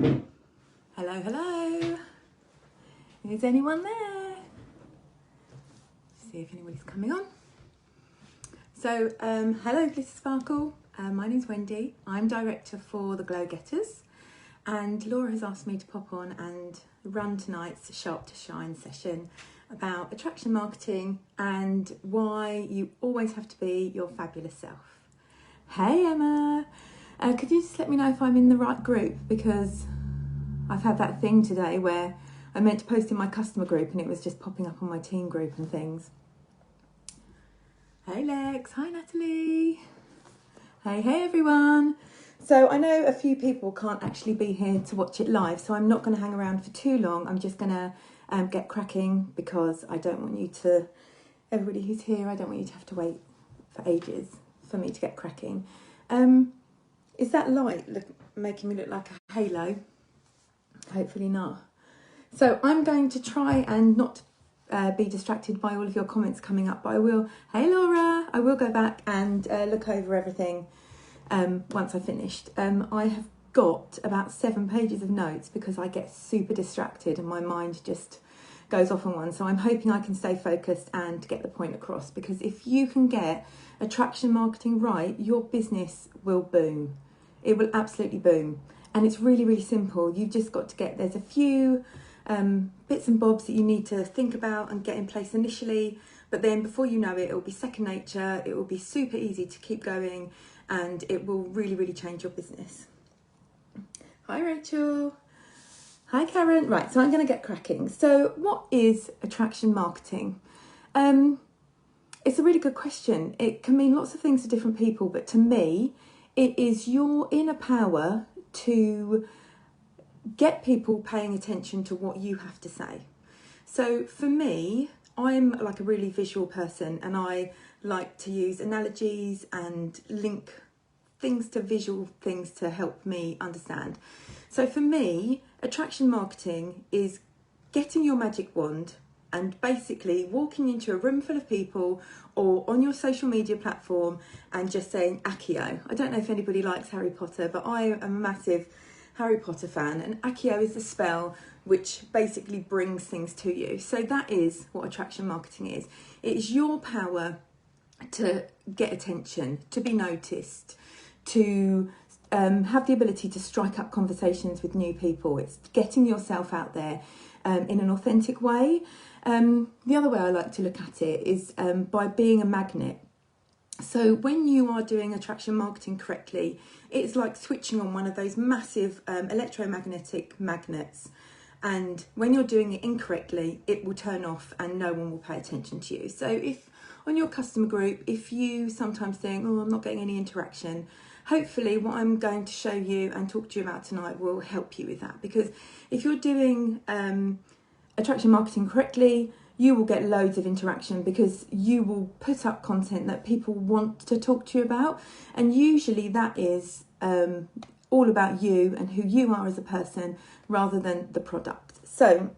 Hello, hello. Is anyone there? See if anybody's coming on. So, hello, Glitter Sparkle. My name's Wendy. I'm director for the Glow Getters, and Laura has asked me to pop on and run tonight's Sharp to Shine session about attraction marketing and why you always have to be your fabulous self. Hey, Emma. Could you just let me know if I'm in the right group? Because I've had that thing today where I meant to post in my customer group and it was just popping up on my team group and things. Hey Lex, hi Natalie. Hey everyone. So I know a few people can't actually be here to watch it live, so I'm not going to hang around for too long. I'm just going to get cracking because I don't want you to, everybody who's here, I don't want you to have to wait for ages for me to get cracking. Is that light making me look like a halo? Hopefully not. So I'm going to try and not be distracted by all of your comments coming up, but I will, hey Laura, I will go back and look over everything once I've finished. I have got about 7 pages of notes because I get super distracted and my mind just goes off on one. So I'm hoping I can stay focused and get the point across, because if you can get attraction marketing right, your business will boom. It will absolutely boom. And it's really, really simple. You've just got to there's a few bits and bobs that you need to think about and get in place initially, but then before you know it, it'll be second nature, it will be super easy to keep going, and it will really, really change your business. Hi Rachel. Hi Karen. Right, so I'm going to get cracking. So what is attraction marketing? It's a really good question. It can mean lots of things to different people, but to me, it is your inner power to get people paying attention to what you have to say. So for me, I'm like a really visual person, and I like to use analogies and link things to visual things to help me understand. So for me, attraction marketing is getting your magic wand and basically walking into a room full of people or on your social media platform and just saying Accio. I don't know if anybody likes Harry Potter, but I am a massive Harry Potter fan, and Accio is the spell which basically brings things to you. So that is what attraction marketing is. It is your power to get attention, to be noticed, to have the ability to strike up conversations with new people. It's getting yourself out there in an authentic way. The other way I like to look at it is by being a magnet. So when you are doing attraction marketing correctly, it's like switching on one of those massive electromagnetic magnets. And when you're doing it incorrectly, it will turn off and no one will pay attention to you. So if on your customer group, if you sometimes think, oh, I'm not getting any interaction, hopefully what I'm going to show you and talk to you about tonight will help you with that. Because if you're doing attraction marketing correctly, you will get loads of interaction because you will put up content that people want to talk to you about. And usually that is all about you and who you are as a person rather than the product. So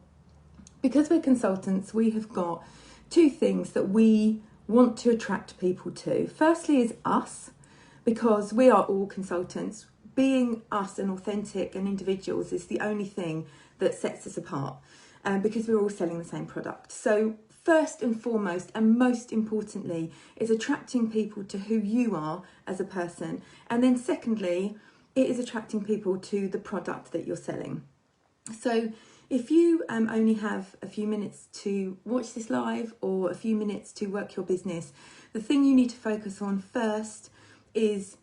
because we're consultants, we have got 2 things that we want to attract people to. Firstly is us, because we are all consultants. Being us and authentic and individuals is the only thing that sets us apart. Because we're all selling the same product. So first and foremost and most importantly is attracting people to who you are as a person. And then secondly, it is attracting people to the product that you're selling. So if you only have a few minutes to watch this live or a few minutes to work your business, the thing you need to focus on first is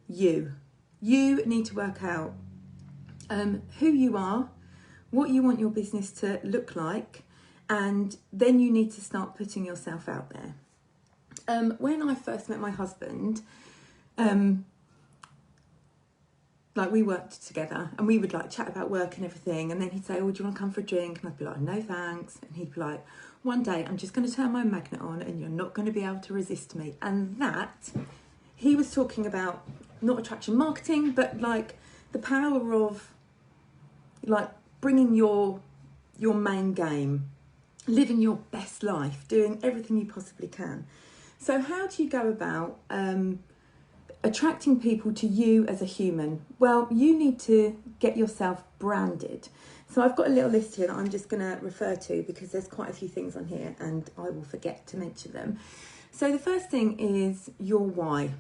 you. You need to work out who you are, what you want your business to look like, and then you need to start putting yourself out there. When I first met my husband, like we worked together and we would like chat about work and everything, and then he'd say, oh, do you want to come for a drink? And I'd be like, no thanks. And he'd be like, one day I'm just going to turn my magnet on and you're not going to be able to resist me. And that, he was talking about not attraction marketing, but like the power of like bringing your main game, living your best life, doing everything you possibly can. So how do you go about attracting people to you as a human. Well, you need to get yourself branded. So I've got a little list here that I'm just going to refer to because there's quite a few things on here and I will forget to mention them. So the first thing is your why.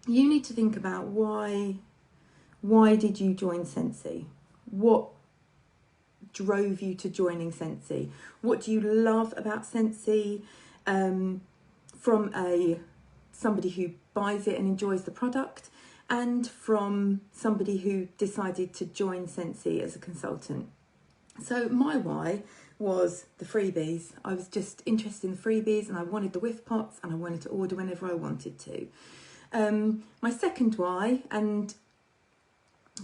You need to think about why did you join Scentsy? What drove you to joining Scentsy? What do you love about Scentsy? From somebody who buys it and enjoys the product, and from somebody who decided to join Scentsy as a consultant. So my why was the freebies. I was just interested in the freebies and I wanted the whiff pots and I wanted to order whenever I wanted to. My second why, and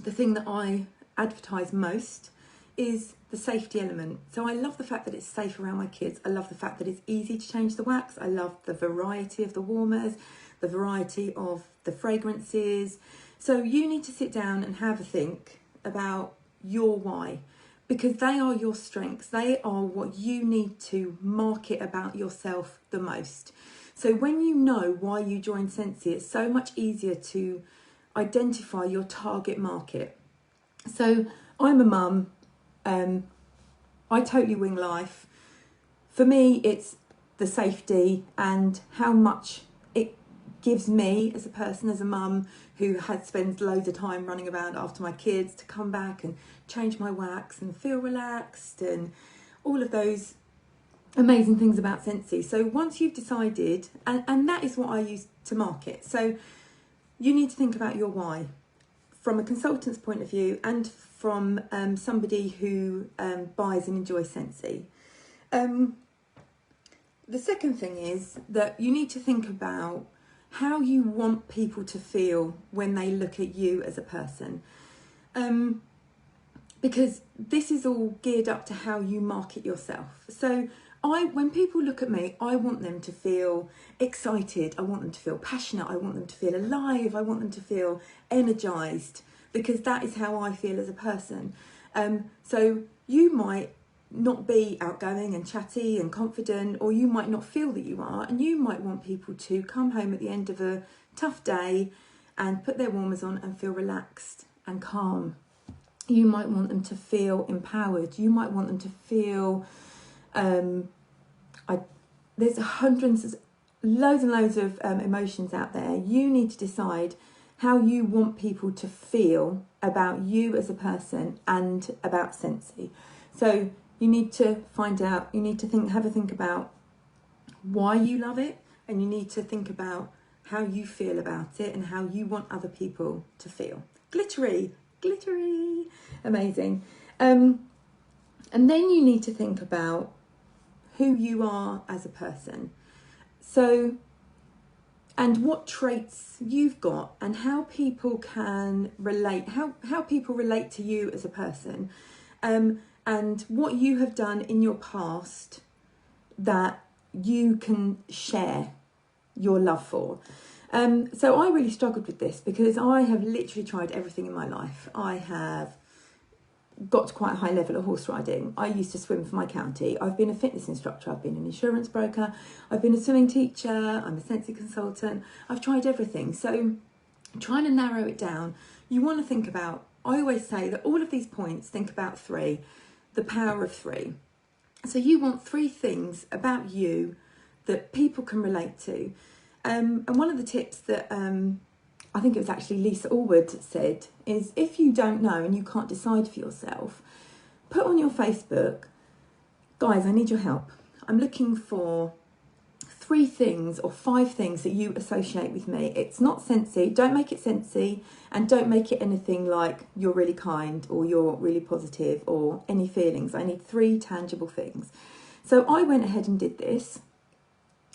the thing that I advertise most, is the safety element. So I love the fact that it's safe around my kids. I love the fact that it's easy to change the wax. I love the variety of the warmers, the variety of the fragrances. So you need to sit down and have a think about your why, because they are your strengths. They are what you need to market about yourself the most. So when you know why you joined Scentsy, it's so much easier to identify your target market. So I'm a mum. I totally wing life. For me, it's the safety and how much it gives me as a person, as a mum who spends loads of time running around after my kids, to come back and change my wax and feel relaxed and all of those amazing things about Scentsy. So once you've decided, and that is what I use to market. So you need to think about your why from a consultant's point of view and from somebody who buys and enjoys Scentsy. The second thing is that you need to think about how you want people to feel when they look at you as a person. Because this is all geared up to how you market yourself. So when people look at me, I want them to feel excited. I want them to feel passionate. I want them to feel alive. I want them to feel energized, because that is how I feel as a person. So you might not be outgoing and chatty and confident, or you might not feel that you are, and you might want people to come home at the end of a tough day and put their warmers on and feel relaxed and calm. You might want them to feel empowered. You might want them to feel, there's loads and loads of emotions out there. You need to decide how you want people to feel about you as a person and about Scentsy. So you need to find out, you need to have a think about why you love it, and you need to think about how you feel about it and how you want other people to feel. Glittery, amazing. And then you need to think about who you are as a person. So, and what traits you've got and how people can relate, how people relate to you as a person, and what you have done in your past that you can share your love for. So I really struggled with this because I have literally tried everything in my life. I have got to quite a high level of horse riding. I used to swim for my county. I've been a fitness instructor. I've been an insurance broker. I've been a swimming teacher. I'm a Scentsy consultant. I've tried everything. So trying to narrow it down, you want to think about, I always say that all of these points, think about 3, the power of 3. So you want 3 things about you that people can relate to. And one of the tips that I think it was actually Lisa Allwood said is, if you don't know and you can't decide for yourself, put on your Facebook, guys, I need your help. I'm looking for 3 things or 5 things that you associate with me. It's not Scentsy, don't make it Scentsy, and don't make it anything like you're really kind or you're really positive or any feelings. I need 3 tangible things. So I went ahead and did this.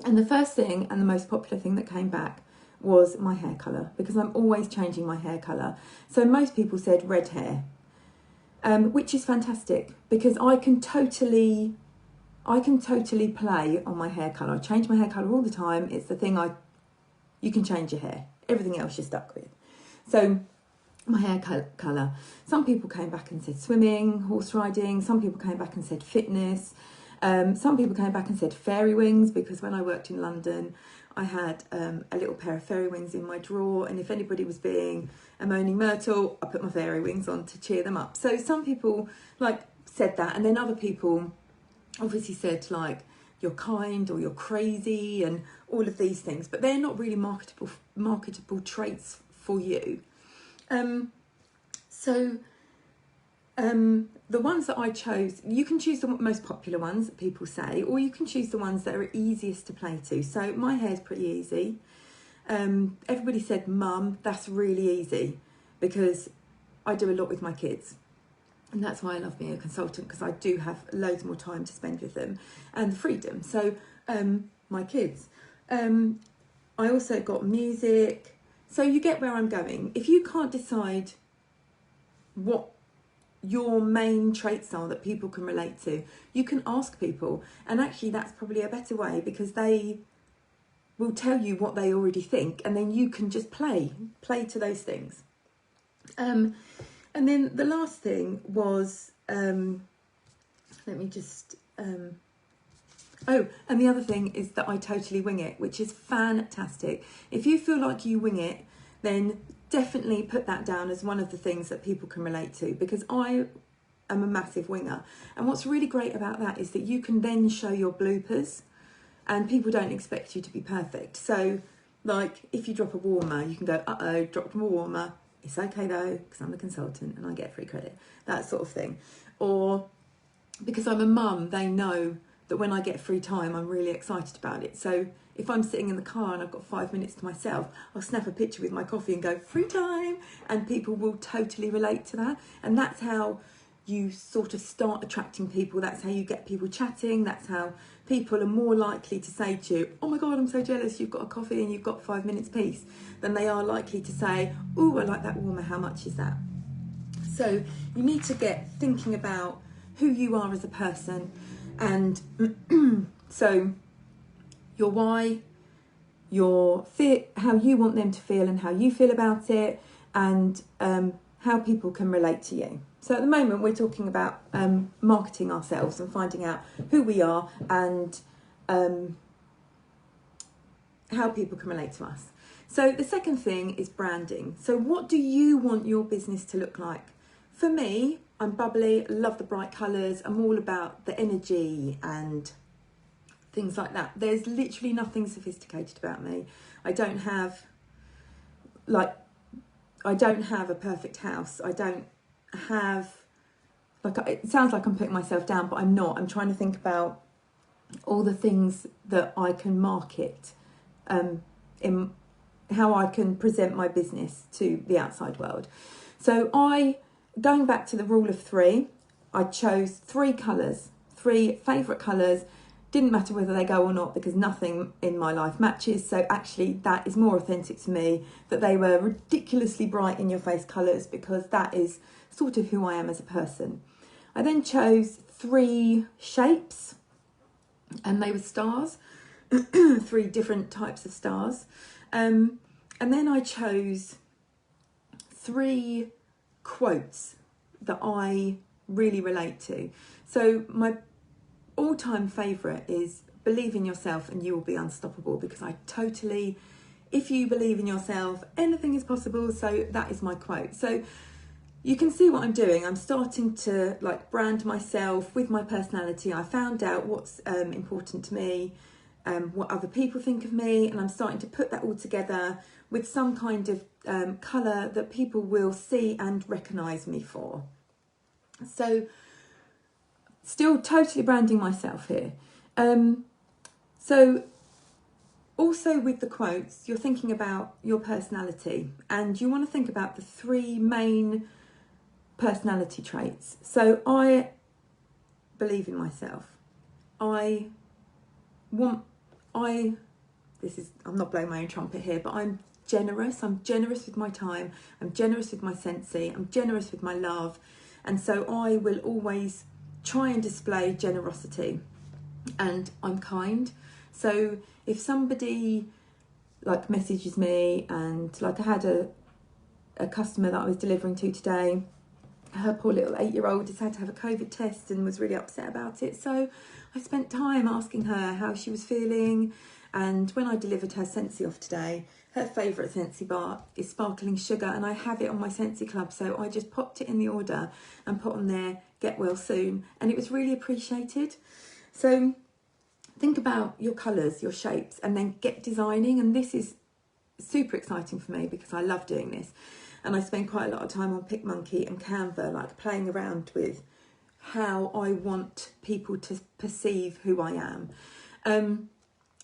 And the first thing and the most popular thing that came back was my hair colour, because I'm always changing my hair colour. So most people said red hair, which is fantastic because I can totally play on my hair colour. I change my hair colour all the time. It's the thing you can change your hair. Everything else you're stuck with. So my hair colour. Some people came back and said swimming, horse riding. Some people came back and said fitness. Some people came back and said fairy wings, because when I worked in London, I had a little pair of fairy wings in my drawer, and if anybody was being a moaning myrtle, I put my fairy wings on to cheer them up. So some people like said that, and then other people obviously said like you're kind or you're crazy and all of these things, but they're not really marketable traits for you. The ones that I chose, you can choose the most popular ones that people say, or you can choose the ones that are easiest to play to. So my hair's pretty easy. Everybody said, Mum, that's really easy, because I do a lot with my kids. And that's why I love being a consultant, because I do have loads more time to spend with them and the freedom. So my kids. I also got music. So you get where I'm going. If you can't decide what your main traits are that people can relate to, you can ask people. And actually that's probably a better way, because they will tell you what they already think, and then you can just play to those things. And then the last thing was, let me just, oh, and the other thing is that I totally wing it, which is fantastic. If you feel like you wing it, then definitely put that down as one of the things that people can relate to, because I am a massive winger. And what's really great about that is that you can then show your bloopers, and people don't expect you to be perfect. So like if you drop a warmer, you can go, uh-oh, dropped a warmer. It's okay though, because I'm the consultant and I get free credit, that sort of thing. Or because I'm a mum, they know that when I get free time, I'm really excited about it. So if I'm sitting in the car and I've got 5 minutes to myself, I'll snap a picture with my coffee and go, free time, and people will totally relate to that. And that's how you sort of start attracting people. That's how you get people chatting. That's how people are more likely to say to you, oh my God, I'm so jealous you've got a coffee and you've got 5 minutes peace, than they are likely to say, oh, I like that warmer, how much is that? So you need to get thinking about who you are as a person, and so your why, your fit, how you want them to feel and how you feel about it, and how people can relate to you. So at the moment we're talking about marketing ourselves and finding out who we are and how people can relate to us. So the second thing is branding. So what do you want your business to look like? For me, I'm bubbly, love the bright colours, I'm all about the energy and things like that. There's literally nothing sophisticated about me. I don't have a perfect house. I don't have, it sounds like I'm putting myself down, but I'm not. I'm trying to think about all the things that I can market, in how I can present my business to the outside world. So going back to the rule of 3, I chose 3 colours, 3 favourite colours. Didn't matter whether they go or not, because nothing in my life matches. So actually that is more authentic to me, that they were ridiculously bright in your face colours, because that is sort of who I am as a person. I then chose 3 shapes, and they were stars, 3 different types of stars. And then I chose 3 quotes that I really relate to. So my all-time favourite is believe in yourself and you will be unstoppable, because if you believe in yourself, anything is possible. So that is my quote. So you can see what I'm doing. I'm starting to brand myself with my personality. I found out what's important to me, what other people think of me, and I'm starting to put that all together with some kind of colour that people will see and recognise me for. So still totally branding myself here. So also with the quotes, you're thinking about your personality, and you want to think about the 3 main personality traits. So I believe in myself. I'm not blowing my own trumpet here, but I'm generous. I'm generous with my time. I'm generous with my Scentsy. I'm generous with my love. And so I will always try and display generosity, and I'm kind. So if somebody messages me, and I had a customer that I was delivering to today, her poor little 8-year-old has had to have a COVID test and was really upset about it. So I spent time asking her how she was feeling. And when I delivered her Scentsy off today, her favourite Scentsy bar is sparkling sugar, and I have it on my Scentsy Club. So I just popped it in the order and put on there, get well soon. And it was really appreciated. So think about your colours, your shapes, and then get designing. And this is super exciting for me because I love doing this. And I spend quite a lot of time on PicMonkey and Canva, like playing around with how I want people to perceive who I am.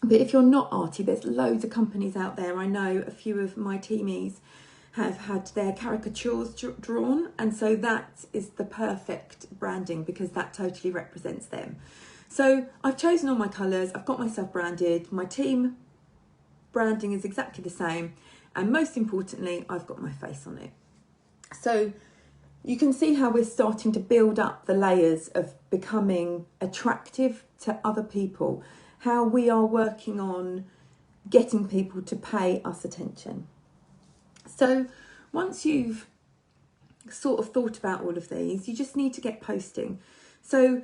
But if you're not arty, there's loads of companies out there. I know a few of my teamies have had their caricatures drawn, and so that is the perfect branding because that totally represents them. So I've chosen all my colours, I've got myself branded, my team branding is exactly the same, and most importantly, I've got my face on it. So you can see how we're starting to build up the layers of becoming attractive to other people, how we are working on getting people to pay us attention. So once you've sort of thought about all of these, you just need to get posting. So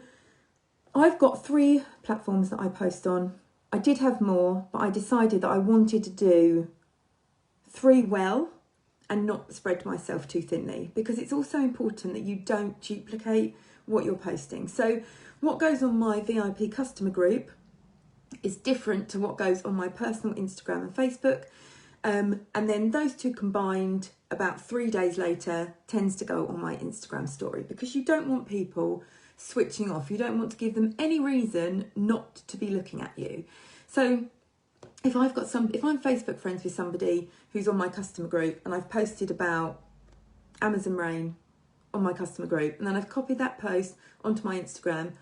I've got 3 platforms that I post on. I did have more, but I decided that I wanted to do 3 well and not spread myself too thinly, because it's also important that you don't duplicate what you're posting. So what goes on my VIP customer group is different to what goes on my personal Instagram and Facebook. And then those 2 combined about 3 days later tends to go on my Instagram story, because you don't want people switching off. You don't want to give them any reason not to be looking at you. So if I'm Facebook friends with somebody who's on my customer group and I've posted about Amazon rain on my customer group, and then I've copied that post onto my Instagram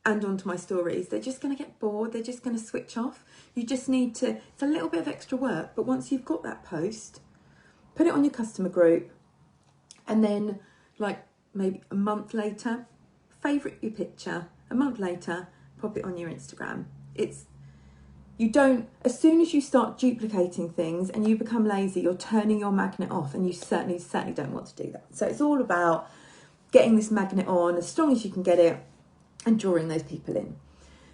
and onto my stories, they're just going to get bored. They're just going to switch off. You just need to, it's a little bit of extra work, but once you've got that post, put it on your customer group, and then like maybe a month later, favourite your picture, a month later, pop it on your Instagram. As soon as you start duplicating things and you become lazy, you're turning your magnet off, and you certainly don't want to do that. So it's all about getting this magnet on as strong as you can get it and drawing those people in.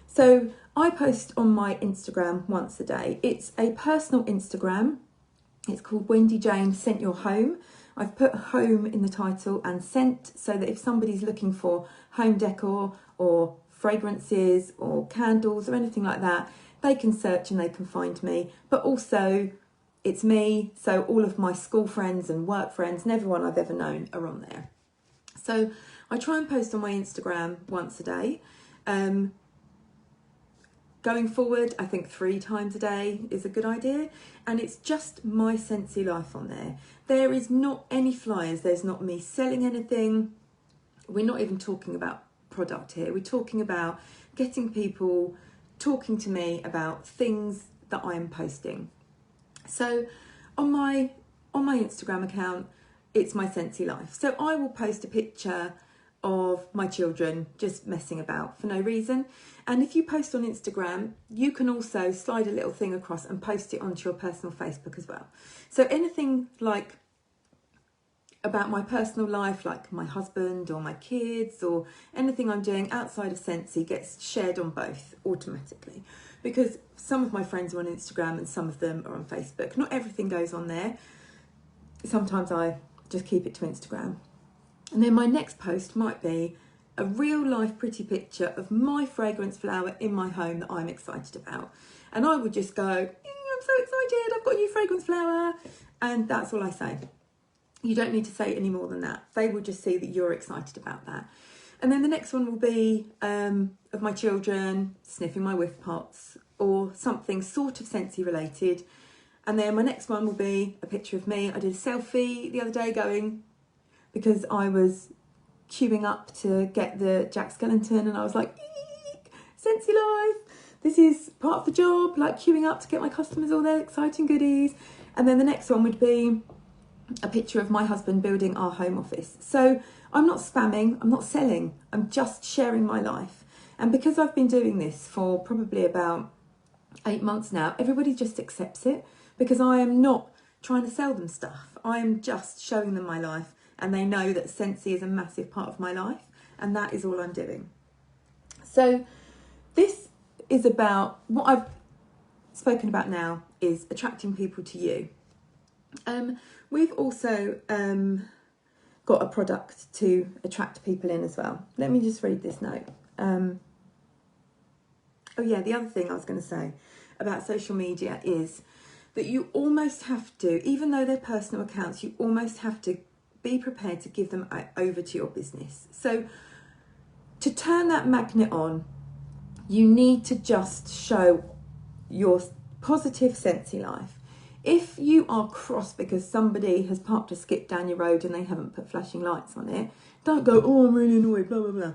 So I post on my Instagram once a day. It's a personal Instagram. It's called Wendy Jane Sent Your Home. I've put home in the title and scent, so that if somebody's looking for home decor or fragrances or candles or anything like that, they can search and they can find me. But also it's me, so all of my school friends and work friends and everyone I've ever known are on there. So I try and post on my Instagram once a day. Going forward, I think 3 times a day is a good idea. And it's just my Scentsy life on there. There is not any flyers. There's not me selling anything. We're not even talking about product here. We're talking about getting people talking to me about things that I'm posting. So on my Instagram account, it's my Scentsy life. So I will post a picture of my children just messing about for no reason. And if you post on Instagram, you can also slide a little thing across and post it onto your personal Facebook as well. So anything like about my personal life, like my husband or my kids or anything I'm doing outside of Scentsy, gets shared on both automatically, because some of my friends are on Instagram and some of them are on Facebook. Not everything goes on there. Sometimes I just keep it to Instagram. And then my next post might be a real life pretty picture of my fragrance flower in my home that I'm excited about. And I would just go, I'm so excited, I've got a new fragrance flower. And that's all I say. You don't need to say any more than that. They will just see that you're excited about that. And then the next one will be of my children sniffing my whiff pots or something sort of Scentsy related. And then my next one will be a picture of me. I did a selfie the other day because I was queuing up to get the Jack Skellington, and I was like, eek, Scentsy life. This is part of the job, like queuing up to get my customers all their exciting goodies. And then the next one would be a picture of my husband building our home office. So I'm not spamming, I'm not selling, I'm just sharing my life. And because I've been doing this for probably about 8 months now, everybody just accepts it, because I am not trying to sell them stuff. I am just showing them my life and they know that Scentsy is a massive part of my life, and that is all I'm doing. So this is about, what I've spoken about now is attracting people to you. We've also got a product to attract people in as well. Let me just read this note. Oh yeah, the other thing I was going to say about social media is that you almost have to, even though they're personal accounts, you almost have to be prepared to give them over to your business. So to turn that magnet on, you need to just show your positive Scentsy life. If you are cross because somebody has parked a skip down your road and they haven't put flashing lights on it, don't go, oh, I'm really annoyed, blah, blah, blah.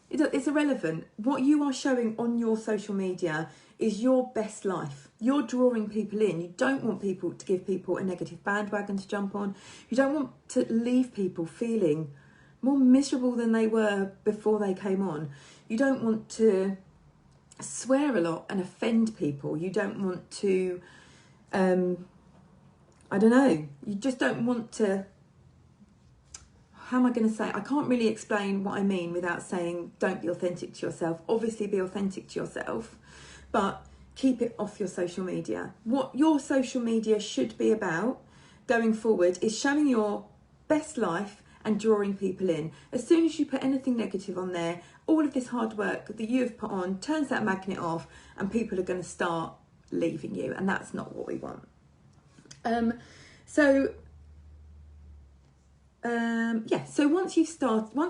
It's irrelevant. What you are showing on your social media is your best life. You're drawing people in. You don't want people to give people a negative bandwagon to jump on. You don't want to leave people feeling more miserable than they were before they came on. You don't want to swear a lot and offend people. You don't want to, I don't know, you just don't want to, how am I going to say? I can't really explain what I mean without saying don't be authentic to yourself. Obviously be authentic to yourself, but keep it off your social media. What your social media should be about going forward is showing your best life and drawing people in. As soon as you put anything negative on there, all of this hard work that you have put on turns that magnet off and people are going to start leaving you, and that's not what we want. So once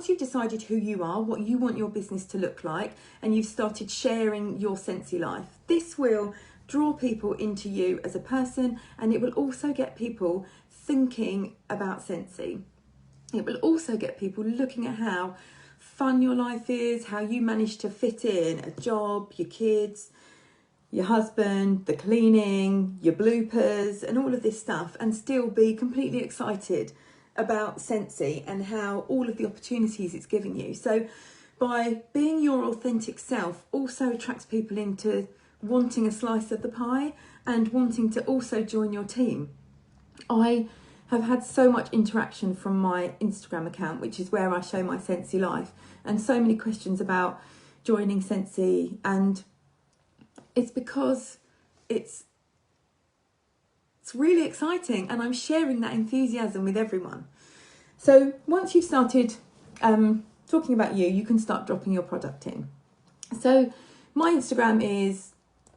you've decided who you are, what you want your business to look like, and you've started sharing your Scentsy life, this will draw people into you as a person, and it will also get people thinking about Scentsy. It will also get people looking at how fun your life is, how you manage to fit in a job, your kids, your husband, the cleaning, your bloopers, and all of this stuff, and still be completely excited about Scentsy and how all of the opportunities it's giving you. So by being your authentic self also attracts people into wanting a slice of the pie and wanting to also join your team. I have had so much interaction from my Instagram account, which is where I show my Scentsy life, and so many questions about joining Scentsy, and it's because it's really exciting and I'm sharing that enthusiasm with everyone. So once you've started talking about you, you can start dropping your product in. So my Instagram is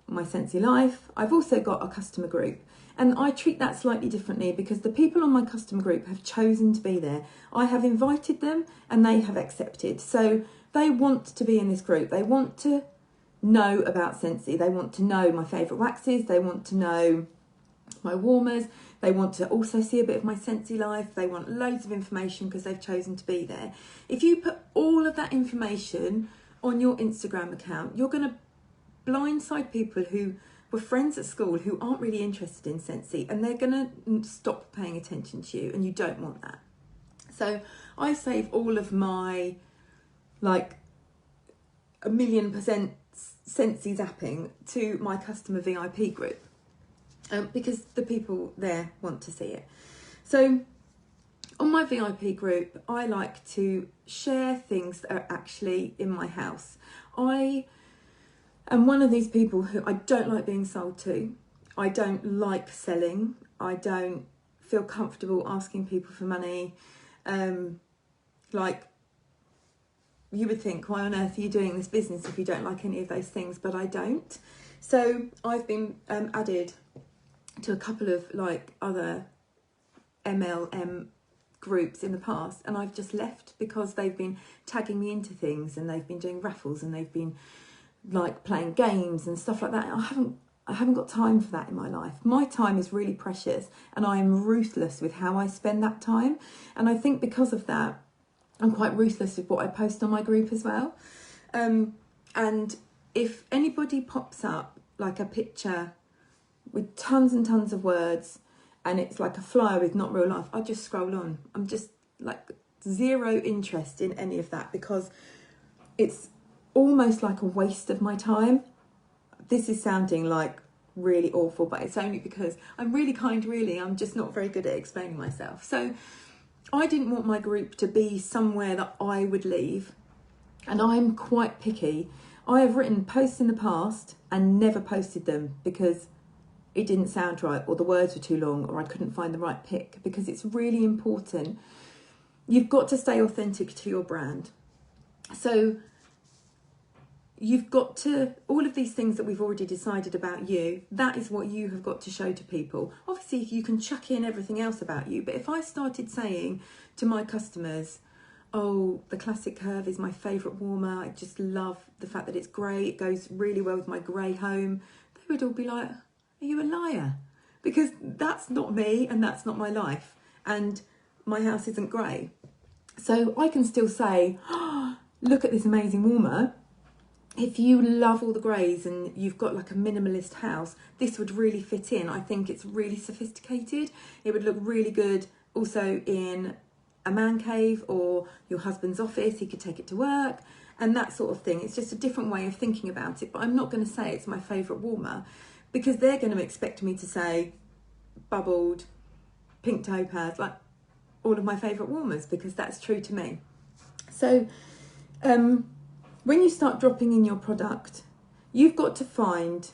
my Scentsy life. I've also got a customer group, and I treat that slightly differently because the people on my customer group have chosen to be there. I have invited them and they have accepted. So they want to be in this group. They want to know about Scentsy. They want to know my favourite waxes. They want to know my warmers. They want to also see a bit of my Scentsy life. They want loads of information because they've chosen to be there. If you put all of that information on your Instagram account, you're going to blindside people who were friends at school who aren't really interested in Scentsy, and they're going to stop paying attention to you, and you don't want that. So I save all of my, like, 1,000,000% Scentsy zapping to my customer VIP group. Because the people there want to see it. So on my VIP group, I like to share things that are actually in my house. I am one of these people who I don't like being sold to. I don't like selling. I don't feel comfortable asking people for money. Like, you would think, why on earth are you doing this business if you don't like any of those things? But I don't. So I've been added to a couple of like other MLM groups in the past, and I've just left because they've been tagging me into things, and they've been doing raffles, and they've been like playing games and stuff like that. I haven't got time for that in my life. My time is really precious, and I am ruthless with how I spend that time. And I think because of that, I'm quite ruthless with what I post on my group as well. And if anybody pops up like a picture with tons and tons of words, and it's like a flyer with not real life, I just scroll on. I'm just like zero interest in any of that because it's almost like a waste of my time. This is sounding like really awful, but it's only because I'm really kind, really. I'm just not very good at explaining myself. So I didn't want my group to be somewhere that I would leave, and I'm quite picky. I have written posts in the past and never posted them because it didn't sound right, or the words were too long, or I couldn't find the right pick, because it's really important. You've got to stay authentic to your brand. So you've got to, all of these things that we've already decided about you, that is what you have got to show to people. Obviously, you can chuck in everything else about you, but if I started saying to my customers, oh, the Classic Curve is my favourite warmer, I just love the fact that it's grey, it goes really well with my grey home, they would all be like, are you a liar? Because that's not me and that's not my life, and my house isn't grey. So I can still say, oh, look at this amazing warmer. If you love all the greys and you've got like a minimalist house, this would really fit in. I think it's really sophisticated. It would look really good also in a man cave or your husband's office. He could take it to work and that sort of thing. It's just a different way of thinking about it. But I'm not going to say it's my favourite warmer, because they're going to expect me to say bubbled, pink topaz, like all of my favourite warmers, because that's true to me. So when you start dropping in your product, you've got to find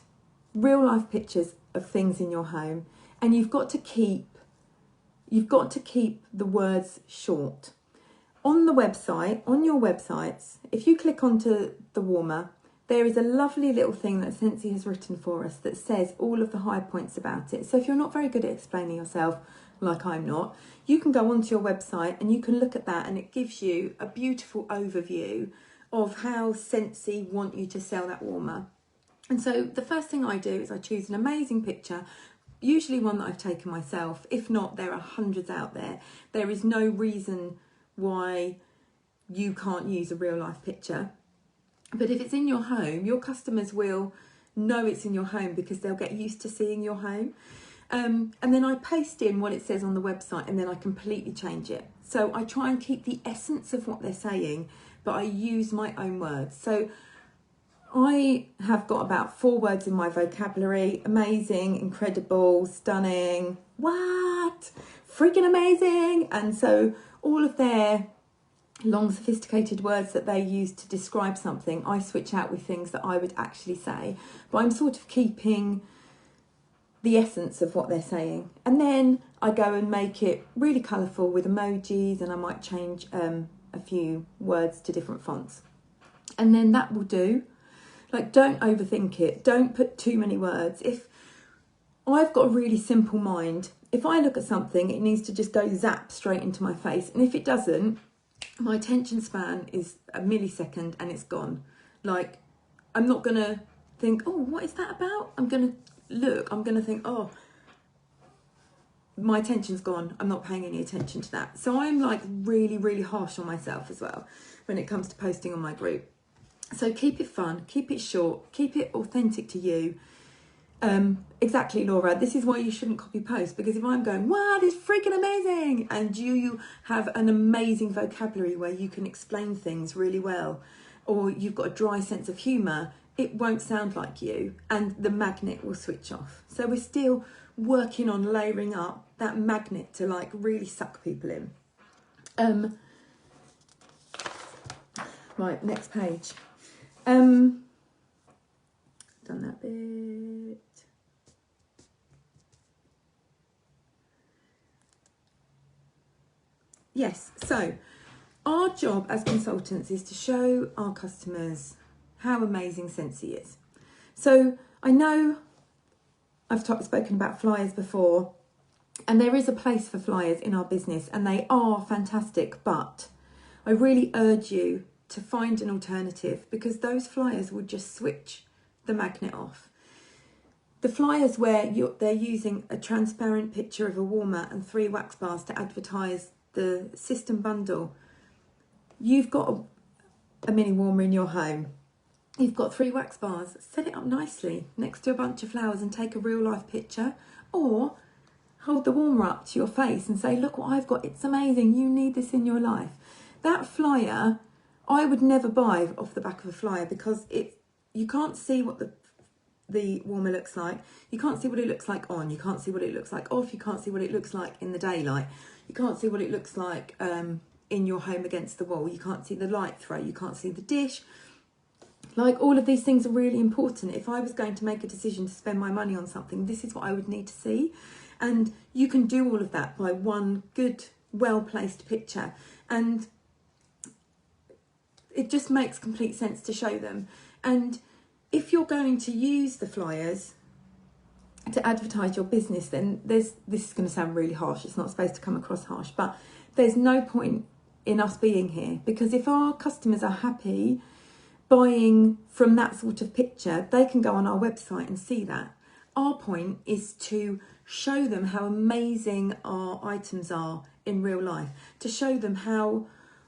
real life pictures of things in your home, and you've got to keep the words short. On the website, on your websites, if you click onto the warmer, there is a lovely little thing that Scentsy has written for us that says all of the high points about it. So if you're not very good at explaining yourself, like I'm not, you can go onto your website and you can look at that, and it gives you a beautiful overview of how Scentsy want you to sell that warmer. And so the first thing I do is I choose an amazing picture, usually one that I've taken myself. If not, there are hundreds out there. There is no reason why you can't use a real life picture. But if it's in your home, your customers will know it's in your home because they'll get used to seeing your home. And then I paste in what it says on the website, and then I completely change it. So I try and keep the essence of what they're saying, but I use my own words. So I have got about 4 words in my vocabulary: amazing, incredible, stunning, what, freaking amazing. And so all of their long sophisticated words that they use to describe something, I switch out with things that I would actually say, but I'm sort of keeping the essence of what they're saying. And then I go and make it really colourful with emojis, and I might change a few words to different fonts, and then that will do. Like, don't overthink it, don't put too many words. If I've got a really simple mind, if I look at something, it needs to just go zap straight into my face, and if it doesn't, my attention span is a millisecond and it's gone. Like, I'm not gonna think, oh, what is that about? I'm gonna look, I'm gonna think, oh, my attention's gone, I'm not paying any attention to that. So I'm like really, really harsh on myself as well when it comes to posting on my group. So keep it fun, keep it short, keep it authentic to you. Exactly, Laura, this is why you shouldn't copy post, because if I'm going, wow, this is freaking amazing, and you have an amazing vocabulary where you can explain things really well, or you've got a dry sense of humour, it won't sound like you, and the magnet will switch off. So we're still working on layering up that magnet to like really suck people in. Right, next page. Done that bit. Yes, so our job as consultants is to show our customers how amazing Scentsy is. So I know I've spoken about flyers before, and there is a place for flyers in our business, and they are fantastic, but I really urge you to find an alternative, because those flyers will just switch the magnet off. The flyers where they're using a transparent picture of a warmer and 3 wax bars to advertise the system bundle. You've got a mini warmer in your home. You've got 3 wax bars. Set it up nicely next to a bunch of flowers and take a real life picture, or hold the warmer up to your face and say, look what I've got, it's amazing, you need this in your life. That flyer, I would never buy off the back of a flyer, because you can't see what the warmer looks like. You can't see what it looks like on. You can't see what it looks like off. You can't see what it looks like in the daylight. You can't see what it looks like in your home against the wall. You can't see the light throw. You can't see the dish. Like, all of these things are really important. If I was going to make a decision to spend my money on something, this is what I would need to see. And you can do all of that by one good, well-placed picture. And it just makes complete sense to show them. And if you're going to use the flyers to advertise your business, then this is going to sound really harsh. It's not supposed to come across harsh, but there's no point in us being here, because if our customers are happy buying from that sort of picture, they can go on our website and see that. Our point is to show them how amazing our items are in real life, to show them how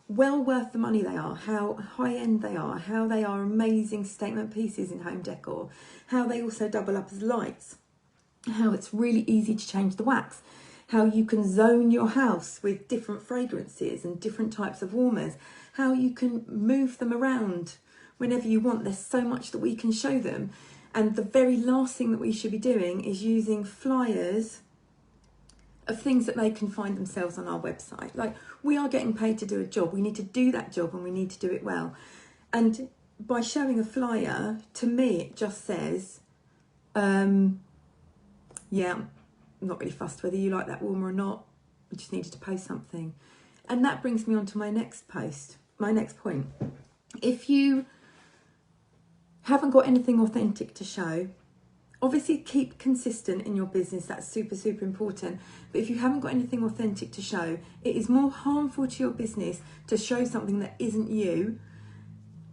well worth the money they are, how high end they are, how they are amazing statement pieces in home decor, how they also double up as lights, how it's really easy to change the wax, how you can zone your house with different fragrances and different types of warmers, how you can move them around whenever you want. There's so much that we can show them. And the very last thing that we should be doing is using flyers of things that they can find themselves on our website. Like, we are getting paid to do a job. We need to do that job, and we need to do it well. And by showing a flyer, to me, it just says, yeah, I'm not really fussed whether you like that warmer or not. I just needed to post something. And that brings me on to my next post, my next point. If you haven't got anything authentic to show, obviously keep consistent in your business. That's super, super important. But if you haven't got anything authentic to show, it is more harmful to your business to show something that isn't you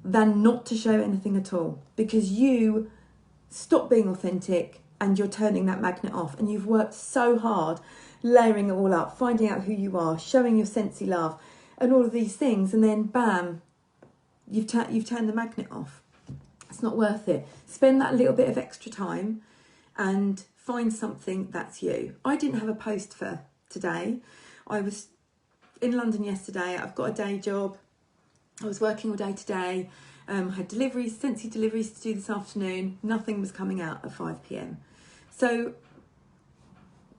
than not to show anything at all, because you stop being authentic and you're turning that magnet off. And you've worked so hard layering it all up, finding out who you are, showing your Scentsy love and all of these things, and then bam, you've turned the magnet off. It's not worth it. Spend that little bit of extra time and find something that's you. I didn't have a post for today. I was in London yesterday. I've got a day job. I was working all day today. Had deliveries, Scentsy deliveries to do this afternoon. Nothing was coming out at 5 p.m. So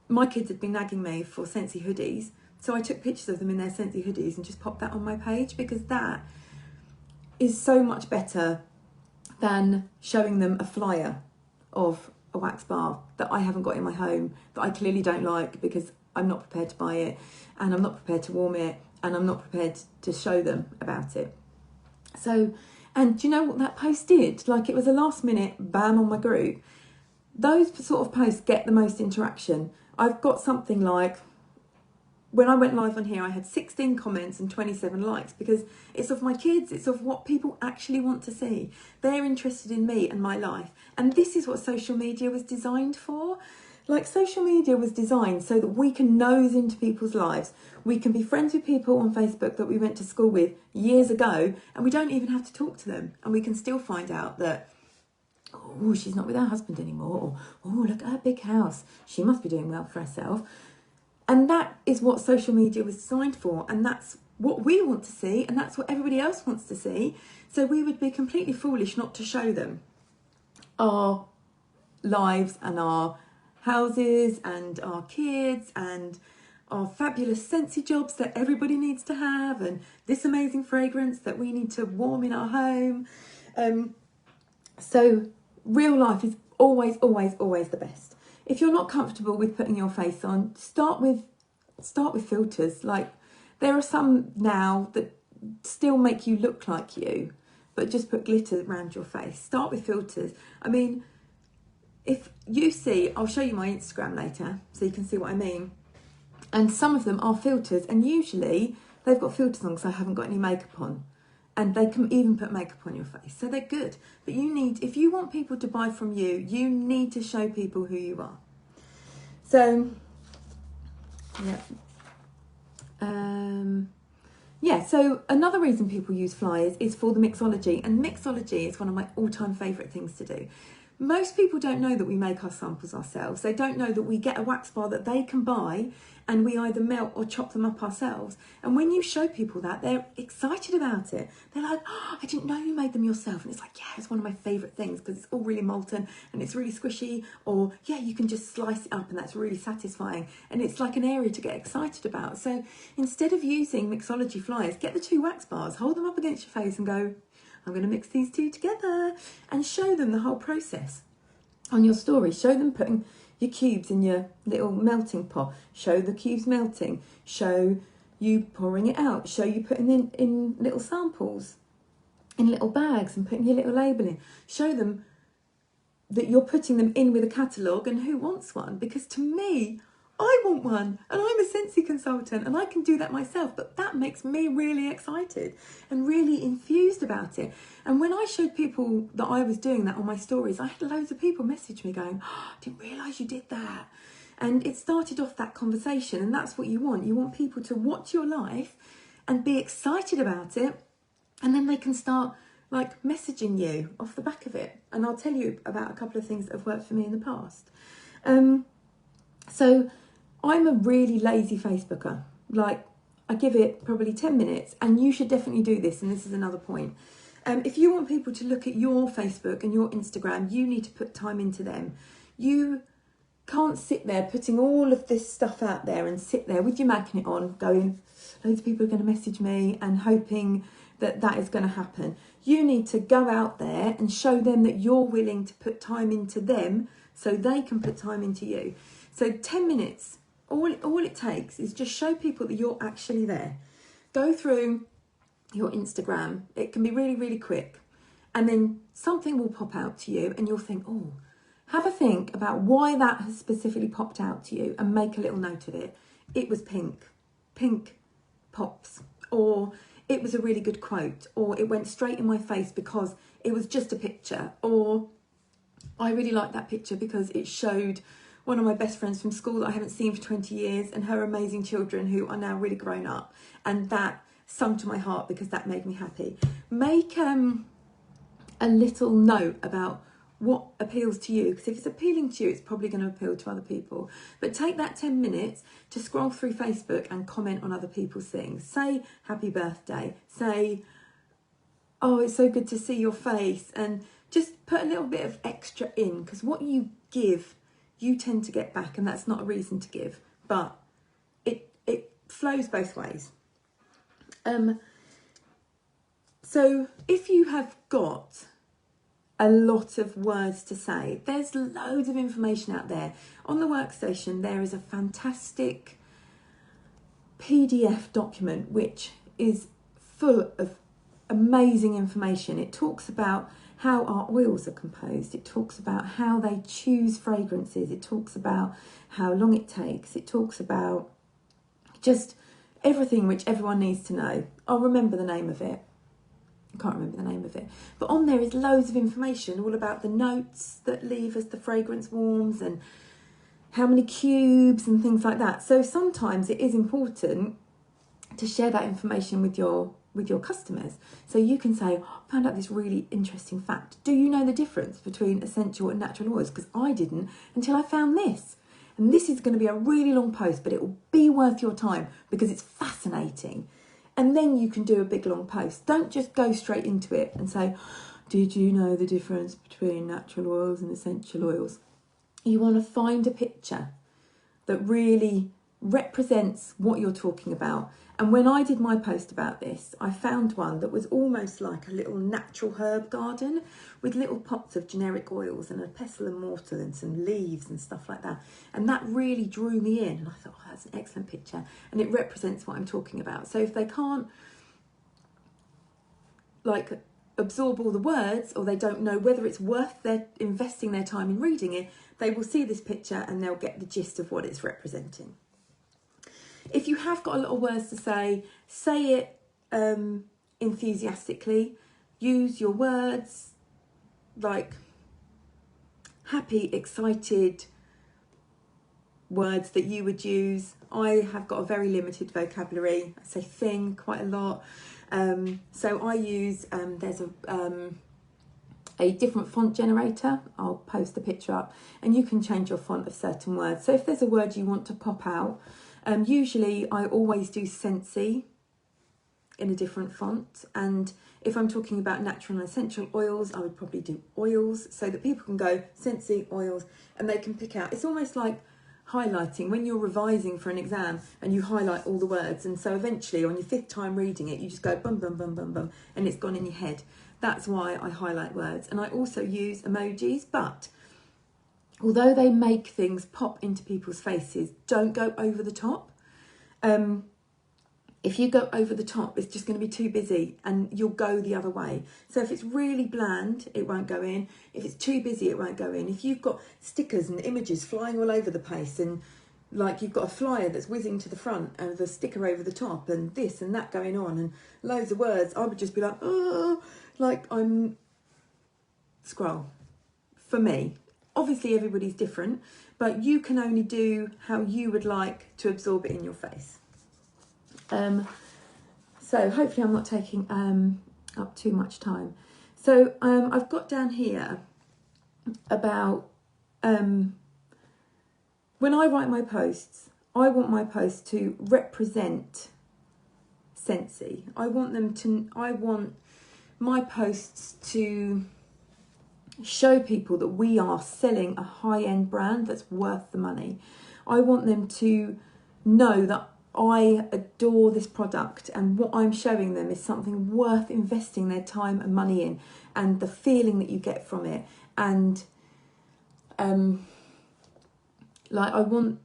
my kids had been nagging me for Scentsy hoodies. So I took pictures of them in their Scentsy hoodies and just popped that on my page, because that is so much better than showing them a flyer of a wax bar that I haven't got in my home, that I clearly don't like because I'm not prepared to buy it, and I'm not prepared to warm it, and I'm not prepared to show them about it. So, and do you know what that post did? Like, it was a last minute bam on my group. Those sort of posts get the most interaction. I've got something like, when I went live on here, I had 16 comments and 27 likes, because it's of my kids. It's of what people actually want to see. They're interested in me and my life. And this is what social media was designed for. Like, social media was designed so that we can nose into people's lives. We can be friends with people on Facebook that we went to school with years ago, and we don't even have to talk to them. And we can still find out that, oh, she's not with her husband anymore. Or, oh, look at her big house. She must be doing well for herself. And that is what social media was designed for. And that's what we want to see. And that's what everybody else wants to see. So we would be completely foolish not to show them our lives and our houses and our kids and our fabulous Scentsy jobs that everybody needs to have, and this amazing fragrance that we need to warm in our home. So real life is always, always, always the best. If you're not comfortable with putting your face on, start with filters. Like, there are some now that still make you look like you, but just put glitter around your face. Start with filters. I mean, if you see, I'll show you my Instagram later so you can see what I mean. And some of them are filters, and usually they've got filters on because I haven't got any makeup on. And they can even put makeup on your face, so they're good. But you need, if you want people to buy from you, you need to show people who you are. So, yeah. So another reason people use flyers is for the mixology, and mixology is one of my all-time favourite things to do. Most people don't know that we make our samples ourselves. They don't know that we get a wax bar that they can buy and we either melt or chop them up ourselves. And when you show people that, they're excited about it. They're like, oh, I didn't know you made them yourself. And it's like, yeah, it's one of my favourite things because it's all really molten and it's really squishy. Or yeah, you can just slice it up and that's really satisfying. And it's like an area to get excited about. So instead of using mixology flyers, get the 2 wax bars, hold them up against your face and go, I'm going to mix these 2 together, and show them the whole process on your story. Show them putting your cubes in your little melting pot. Show the cubes melting. Show you pouring it out. Show you putting in little samples, in little bags and putting your little label in. Show them that you're putting them in with a catalogue and who wants one. Because to me, I want one, and I'm a Scentsy consultant and I can do that myself, but that makes me really excited and really enthused about it. And when I showed people that I was doing that on my stories, I had loads of people message me going, oh, I didn't realise you did that. And it started off that conversation, and that's what you want. You want people to watch your life and be excited about it, and then they can start like messaging you off the back of it. And I'll tell you about a couple of things that have worked for me in the past. So I'm a really lazy Facebooker. Like, I give it probably 10 minutes, and you should definitely do this, and this is another point. If you want people to look at your Facebook and your Instagram, you need to put time into them. You can't sit there putting all of this stuff out there and sit there with your magnet on going, loads of people are going to message me, and hoping that that is going to happen. You need to go out there and show them that you're willing to put time into them so they can put time into you. So 10 minutes, all it takes is just show people that you're actually there. Go through your Instagram. It can be really, really quick. And then something will pop out to you and you'll think, oh, have a think about why that has specifically popped out to you and make a little note of it. It was pink. Pink pops. Or it was a really good quote. Or it went straight in my face because it was just a picture. Or I really liked that picture because it showed one of my best friends from school that I haven't seen for 20 years and her amazing children who are now really grown up. And that sung to my heart because that made me happy. Make a little note about what appeals to you, because if it's appealing to you, it's probably going to appeal to other people. But take that 10 minutes to scroll through Facebook and comment on other people's things. Say happy birthday. Say, oh, it's so good to see your face. And just put a little bit of extra in, because what you give, you tend to get back, and that's not a reason to give, but it flows both ways. So if you have got a lot of words to say, there's loads of information out there. On the workstation, there is a fantastic PDF document which is full of amazing information. It talks about how our oils are composed. It talks about how they choose fragrances. It talks about how long it takes. It talks about just everything which everyone needs to know. I'll remember the name of it. I can't remember the name of it. But on there is loads of information all about the notes that leave as the fragrance warms and how many cubes and things like that. So sometimes it is important to share that information with your customers. So you can say, oh, I found out this really interesting fact. Do you know the difference between essential and natural oils? Because I didn't until I found this. And this is going to be a really long post, but it will be worth your time because it's fascinating. And then you can do a big long post. Don't just go straight into it and say, did you know the difference between natural oils and essential oils? You want to find a picture that really represents what you're talking about. And when I did my post about this, I found one that was almost like a little natural herb garden with little pots of generic oils and a pestle and mortar and some leaves and stuff like that. And that really drew me in. And I thought, oh, that's an excellent picture. And it represents what I'm talking about. So if they can't like absorb all the words, or they don't know whether it's worth their investing their time in reading it, they will see this picture and they'll get the gist of what it's representing. If you have got a lot of words to say it enthusiastically. Use your words like happy, excited words that you would use. I have got a very limited vocabulary. I say thing quite a lot. So I use, there's a different font generator. I'll post the picture up, and you can change your font of certain words. So if there's a word you want to pop out, usually I always do Scentsy in a different font. And if I'm talking about natural and essential oils, I would probably do oils, so that people can go Scentsy oils and they can pick out. It's almost like highlighting when you're revising for an exam and you highlight all the words, and so eventually on your 5th time reading it you just go bum bum bum bum bum and it's gone in your head. That's why I highlight words. And I also use emojis, but although they make things pop into people's faces, don't go over the top. If you go over the top, it's just going to be too busy and you'll go the other way. So if it's really bland, it won't go in. If it's too busy, it won't go in. If you've got stickers and images flying all over the place, and like you've got a flyer that's whizzing to the front and the sticker over the top and this and that going on and loads of words, I would just be like, oh, like I'm scroll. For me, obviously everybody's different, but you can only do how you would like to absorb it in your face. So hopefully I'm not taking up too much time. So I've got down here about when I write my posts, I want my posts to represent Scentsy. I want my posts to show people that we are selling a high-end brand that's worth the money. I want them to know that I adore this product, and what I'm showing them is something worth investing their time and money in, and the feeling that you get from it. And like I want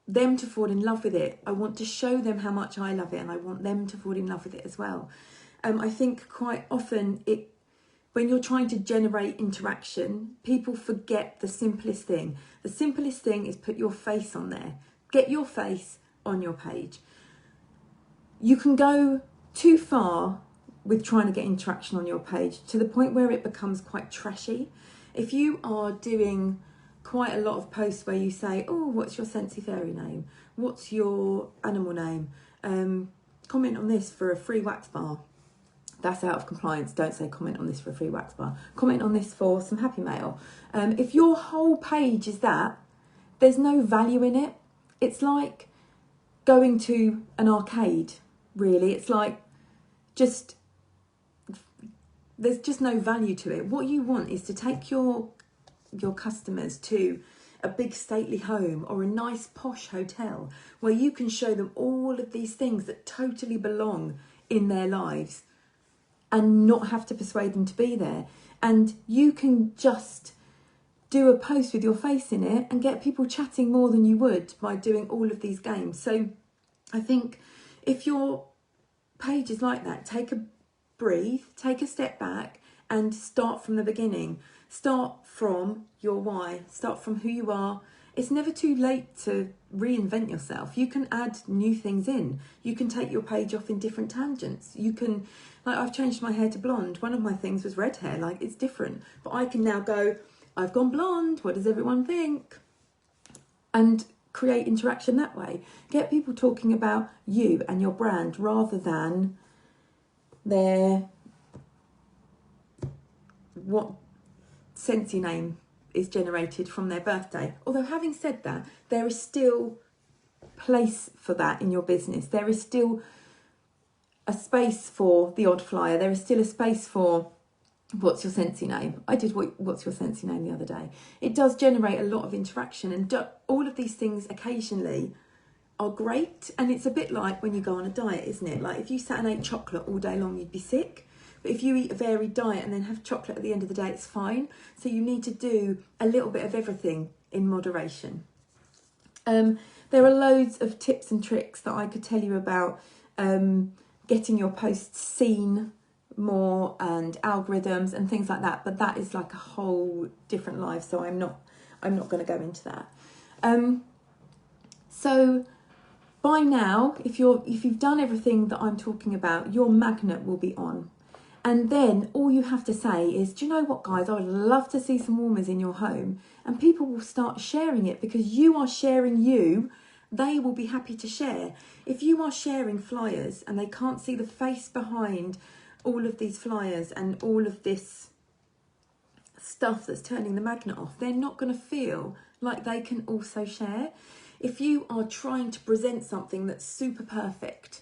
them to fall in love with it. I want to show them how much I love it, and I want them to fall in love with it as well. I think quite often when you're trying to generate interaction, people forget the simplest thing. The simplest thing is put your face on there. Get your face on your page. You can go too far with trying to get interaction on your page to the point where it becomes quite trashy. If you are doing quite a lot of posts where you say, oh, what's your Scentsy fairy name? What's your animal name? Comment on this for a free wax bar. That's out of compliance. Don't say comment on this for a free wax bar. Comment on this for some happy mail. If your whole page is that, there's no value in it. It's like going to an arcade, really. It's like there's just no value to it. What you want is to take your customers to a big stately home or a nice posh hotel where you can show them all of these things that totally belong in their lives and not have to persuade them to be there. And you can just do a post with your face in it and get people chatting more than you would by doing all of these games. So I think if your page is like that, breathe, take a step back and start from the beginning. Start from your why, start from who you are. It's never too late to reinvent yourself. You can add new things in. You can take your page off in different tangents. You can, like I've changed my hair to blonde. One of my things was red hair, like it's different. But I can now go, I've gone blonde, what does everyone think? And create interaction that way. Get people talking about you and your brand rather than what Scentsy name is generated from their birthday. Although having said that, there is still place for that in your business. There is still a space for the odd flyer. There is still a space for what's your Scentsy name. I did what's your Scentsy name the other day. It does generate a lot of interaction, and all of these things occasionally are great. And it's a bit like when you go on a diet, isn't it? Like if you sat and ate chocolate all day long, you'd be sick. But if you eat a varied diet and then have chocolate at the end of the day, it's fine. So you need to do a little bit of everything in moderation. There are loads of tips and tricks that I could tell you about getting your posts seen more and algorithms and things like that. But that is like a whole different life. So I'm not going to go into that. So by now, if you've done everything that I'm talking about, your magnet will be on. And then all you have to say is, do you know what, guys, I would love to see some warmers in your home. And people will start sharing it because you are sharing you. They will be happy to share. If you are sharing flyers and they can't see the face behind all of these flyers and all of this stuff that's turning the magnet off, they're not going to feel like they can also share. If you are trying to present something that's super perfect,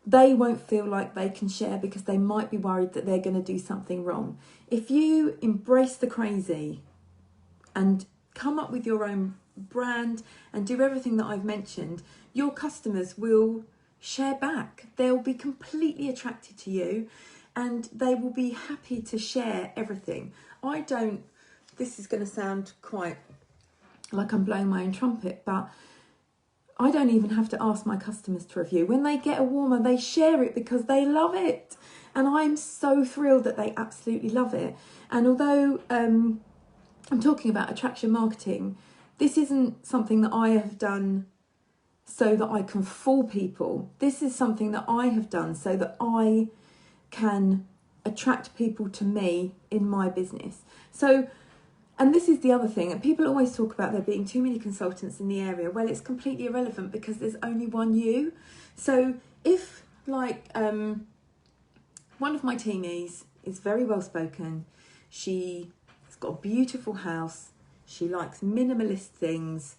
they won't feel like they can share because they might be worried that they're going to do something wrong. If you embrace the crazy and come up with your own brand and do everything that I've mentioned, your customers will share back. They'll be completely attracted to you and they will be happy to share everything. This is going to sound quite like I'm blowing my own trumpet, but I don't even have to ask my customers to review. When they get a warmer, they share it because they love it. And I'm so thrilled that they absolutely love it. And although I'm talking about attraction marketing, this isn't something that I have done so that I can fool people. This is something that I have done so that I can attract people to me in my business. So, and this is the other thing, and people always talk about there being too many consultants in the area. Well, it's completely irrelevant because there's only one you. So if one of my teamies is very well spoken, she's got a beautiful house, she likes minimalist things,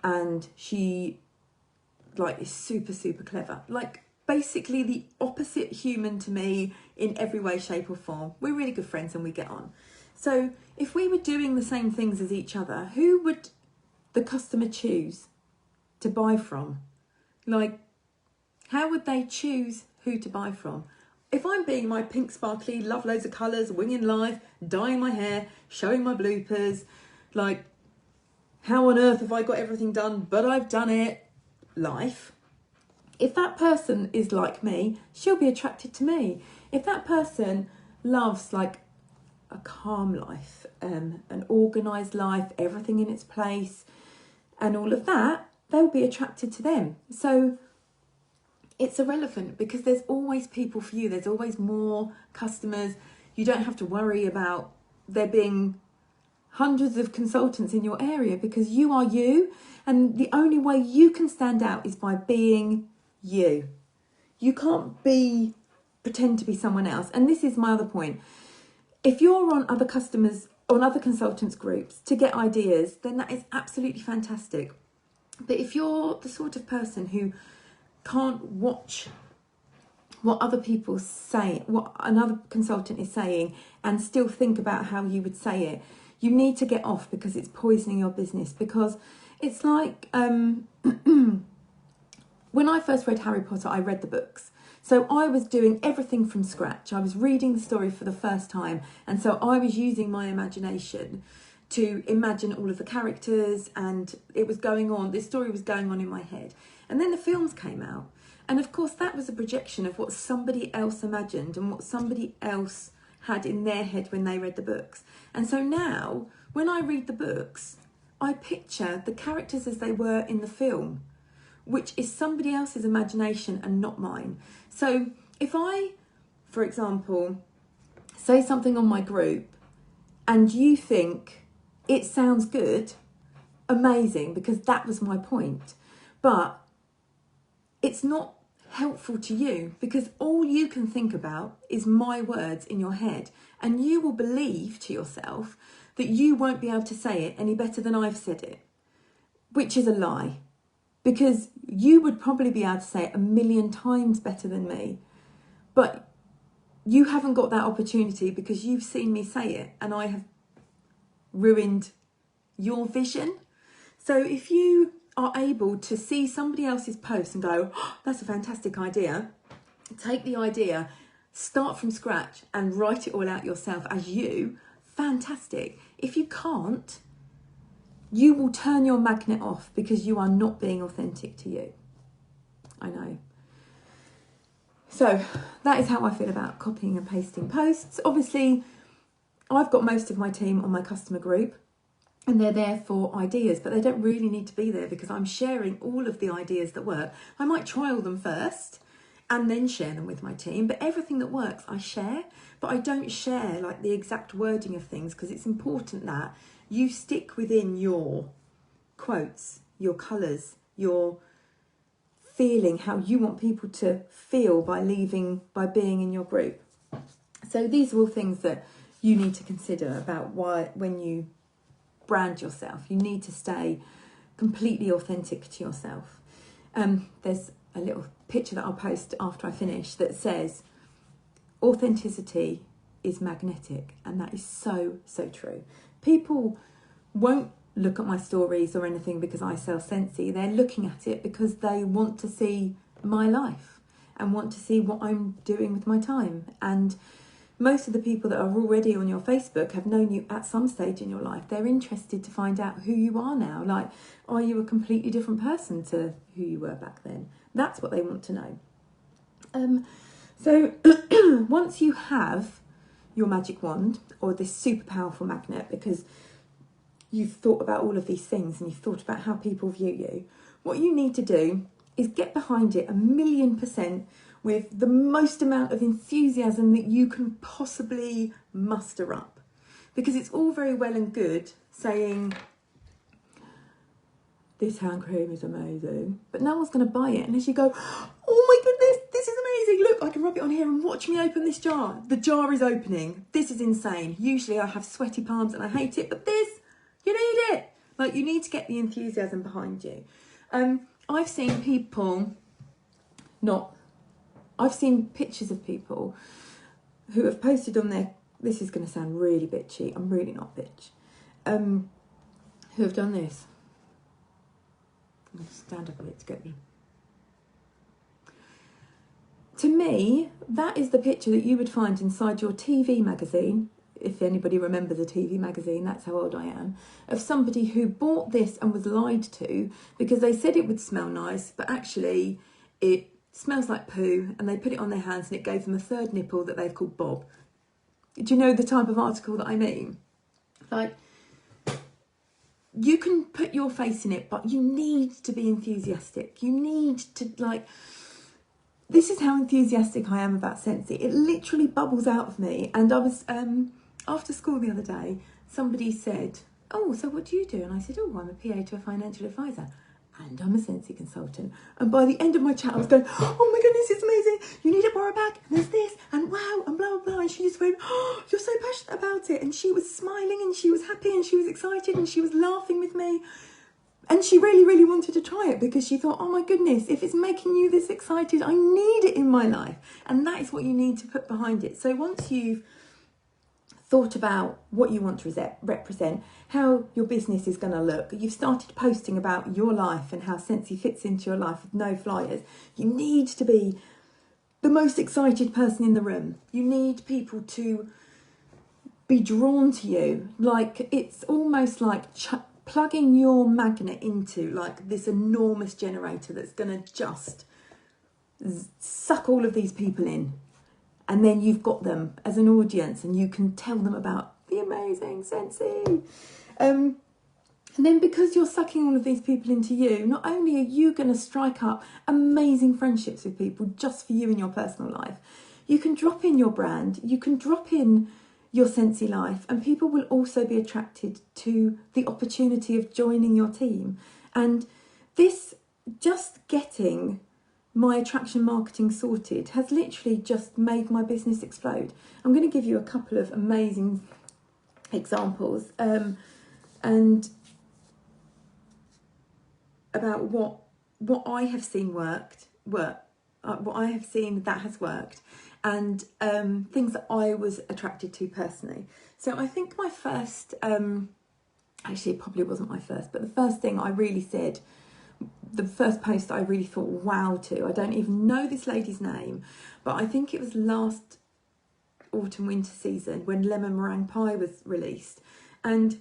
and she is super, super clever. Basically the opposite human to me in every way, shape or form. We're really good friends and we get on. So if we were doing the same things as each other, who would the customer choose to buy from? How would they choose who to buy from? If I'm being my pink sparkly, love loads of colours, winging life, dyeing my hair, showing my bloopers, how on earth have I got everything done, but I've done it, life. If that person is like me, she'll be attracted to me. If that person loves a calm life, an organised life, everything in its place and all of that, they'll be attracted to them. So it's irrelevant because there's always people for you. There's always more customers. You don't have to worry about there being hundreds of consultants in your area because you are you. And the only way you can stand out is by being you. You can't pretend to be someone else. And this is my other point. If you're on other consultants groups to get ideas, then that is absolutely fantastic. But if you're the sort of person who can't watch what other people say, what another consultant is saying, and still think about how you would say it, you need to get off because it's poisoning your business. Because it's like when I first read Harry Potter, I read the books. So I was doing everything from scratch. I was reading the story for the first time. And so I was using my imagination to imagine all of the characters, and this story was going on in my head. And then the films came out. And of course, that was a projection of what somebody else imagined and what somebody else had in their head when they read the books. And so now, when I read the books, I picture the characters as they were in the film, which is somebody else's imagination and not mine. So if I, for example, say something on my group and you think it sounds good, amazing, because that was my point. But it's not helpful to you because all you can think about is my words in your head, and you will believe to yourself that you won't be able to say it any better than I've said it, which is a lie. Because you would probably be able to say it 1,000,000 times better than me. But you haven't got that opportunity because you've seen me say it and I have ruined your vision. So if you are able to see somebody else's post and go, oh, that's a fantastic idea, take the idea, start from scratch and write it all out yourself as you, fantastic. If you can't, you will turn your magnet off because you are not being authentic to you. I know. So that is how I feel about copying and pasting posts. Obviously, I've got most of my team on my customer group and they're there for ideas, but they don't really need to be there because I'm sharing all of the ideas that work. I might trial them first and then share them with my team, but everything that works I share, but I don't share the exact wording of things because it's important that you stick within your quotes, your colours, your feeling, how you want people to feel by being in your group. So these are all things that you need to consider about why, when you brand yourself, you need to stay completely authentic to yourself. There's a little picture that I'll post after I finish that says authenticity is magnetic, and that is so true. People won't look at my stories or anything because I sell Scentsy. They're looking at it because they want to see my life and want to see what I'm doing with my time. And most of the people that are already on your Facebook have known you at some stage in your life. They're interested to find out who you are now. Like, are you a completely different person to who you were back then? That's what they want to know. So once you have your magic wand or this super powerful magnet, because you've thought about all of these things and you've thought about how people view you, what you need to do is get behind it 1,000,000% with the most amount of enthusiasm that you can possibly muster up. Because it's all very well and good saying, this hand cream is amazing, but no one's going to buy it unless you go, oh my goodness, this is amazing. Look, I can rub it on here and watch me open this jar. The jar is opening. This is insane. Usually I have sweaty palms and I hate it, but this, you need it. Like, you need to get the enthusiasm behind you. I've seen people I've seen pictures of people who have posted on their, this is going to sound really bitchy, I'm really not bitch, who have done this. I'm going to stand up a bit to get me. To me, that is the picture that you would find inside your TV magazine, if anybody remembers a TV magazine, that's how old I am, of somebody who bought this and was lied to because they said it would smell nice, but actually it smells like poo, and they put it on their hands and it gave them a third nipple that they've called Bob. Do you know the type of article that I mean? Like, you can put your face in it, but you need to be enthusiastic. You need to, like, this is how enthusiastic I am about Scentsy. It literally bubbles out of me. And I was, after school the other day, somebody said, oh, so what do you do? And I said, oh, I'm a PA to a financial advisor. And I'm a Scentsy consultant. And by the end of my chat, I was going, oh my goodness, it's amazing. You need to borrow back, and there's this, and wow, and blah, blah, blah. And she just went, oh, you're so passionate about it. And she was smiling, and she was happy, and she was excited, and she was laughing with me. And she really, really wanted to try it because she thought, oh my goodness, if it's making you this excited, I need it in my life. And that is what you need to put behind it. So once you've thought about what you want to represent, how your business is going to look, you've started posting about your life and how Scentsy fits into your life with no flyers, you need to be the most excited person in the room. You need people to be drawn to you. Like, it's almost like plugging your magnet into like this enormous generator that's going to just suck all of these people in. And then you've got them as an audience and you can tell them about the amazing Scentsy. And then because you're sucking all of these people into you, not only are you going to strike up amazing friendships with people just for you in your personal life, you can drop in your brand, you can drop in your Scentsy life, and people will also be attracted to the opportunity of joining your team. And this, just getting my attraction marketing sorted, has literally just made my business explode. I'm going to give you a couple of amazing examples and about what I have seen what I have seen that has worked, and things that I was attracted to personally. So I think my first, actually it probably wasn't my first, but the first thing I really said, the first post that I really thought wow to, I don't even know this lady's name, but I think it was last autumn winter season when lemon meringue pie was released, and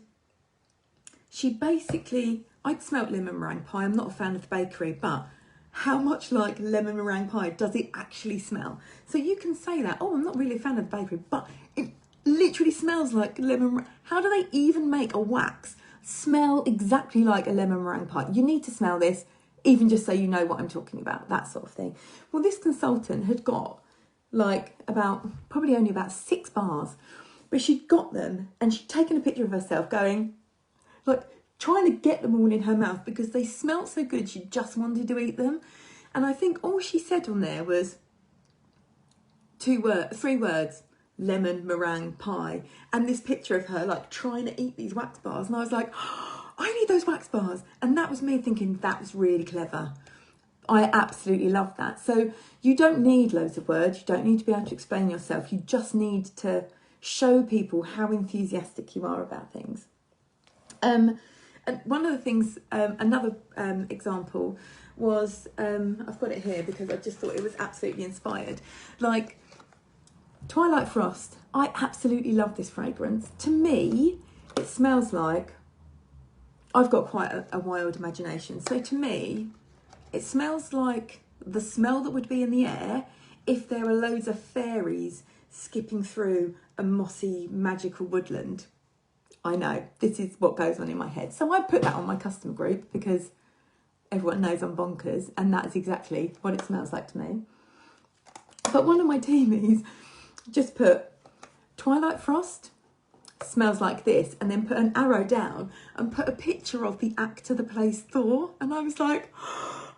she basically, I'd smelt lemon meringue pie, I'm not a fan of the bakery, but how much like lemon meringue pie does it actually smell? So you can say that, oh, I'm not really a fan of the bakery, but it literally smells like lemon meringue. How do they even make a wax smell exactly like a lemon meringue pie? You need to smell this, even just so you know what I'm talking about, that sort of thing. Well, this consultant had got like probably only about 6 bars, but she'd got them and she'd taken a picture of herself going, like, trying to get them all in her mouth because they smelt so good she just wanted to eat them. And I think all she said on there was 3 words, lemon meringue pie, and this picture of her like trying to eat these wax bars, and I was like, oh, I need those wax bars. And that was me thinking, that was really clever. I absolutely love that. So you don't need loads of words, you don't need to be able to explain yourself, you just need to show people how enthusiastic you are about things. And one of the things, another example was, I've got it here because I just thought it was absolutely inspired. Like Twilight Frost, I absolutely love this fragrance. To me, it smells like, I've got quite a wild imagination. So to me, it smells like the smell that would be in the air if there were loads of fairies skipping through a mossy, magical woodland. I know, this is what goes on in my head. So I put that on my customer group because everyone knows I'm bonkers, and that is exactly what it smells like to me. But one of my teamies just put Twilight Frost smells like this, and then put an arrow down and put a picture of the actor that plays Thor. And I was like,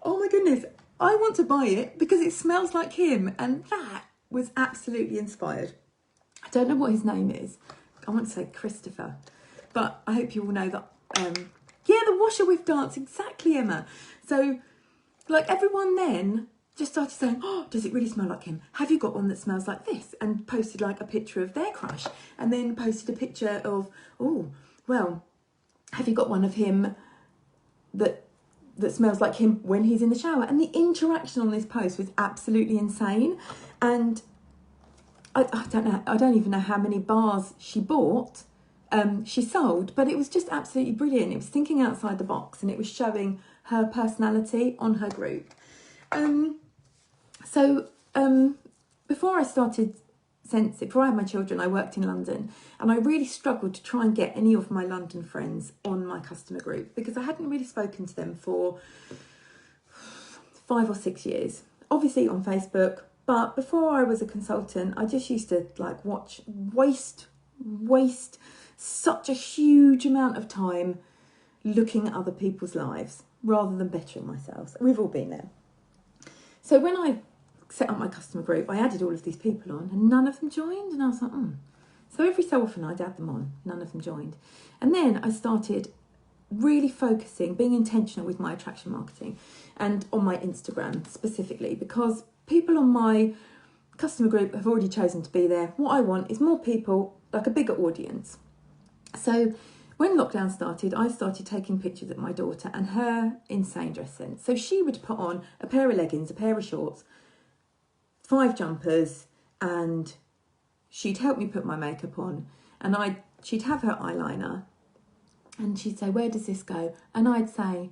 oh my goodness, I want to buy it because it smells like him. And that was absolutely inspired. I don't know what his name is. I want to say Christopher, but I hope you all know that. Yeah, the washer with dance, exactly, Emma. So like everyone then just started saying, oh, does it really smell like him? Have you got one that smells like this? And posted like a picture of their crush, and then posted a picture of, oh, well, have you got one of him that smells like him when he's in the shower? And the interaction on this post was absolutely insane. And I don't know, I don't even know how many bars she bought, she sold, but it was just absolutely brilliant. It was thinking outside the box, and it was showing her personality on her group. Before I started Scentsy, before I had my children, I worked in London, and I really struggled to try and get any of my London friends on my customer group because I hadn't really spoken to them for 5 or 6 years. Obviously on Facebook, but before I was a consultant, I just used to like waste such a huge amount of time looking at other people's lives rather than bettering myself. We've all been there. So when I set up my customer group, I added all of these people on, and none of them joined. And I was like, So every so often I'd add them on, none of them joined. And then I started really focusing, being intentional with my attraction marketing and on my Instagram specifically, because people on my customer group have already chosen to be there. What I want is more people, like a bigger audience. So when lockdown started, I started taking pictures of my daughter and her insane dress sense. So she would put on a pair of leggings, a pair of shorts, 5 jumpers, and she'd help me put my makeup on, and she'd have her eyeliner, and she'd say, where does this go? And I'd say,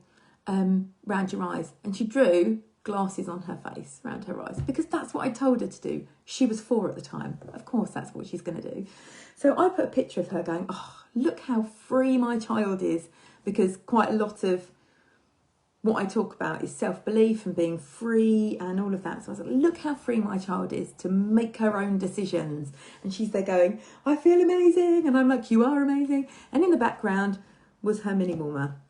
round your eyes. And she drew glasses on her face, round her eyes, because that's what I told her to do. She was 4 at the time. Of course, that's what she's going to do. So I put a picture of her going, oh, look how free my child is, because quite a lot of what I talk about is self-belief and being free and all of that. So I was like, look how free my child is to make her own decisions. And she's there going, I feel amazing. And I'm like, you are amazing. And in the background was her mini warmer.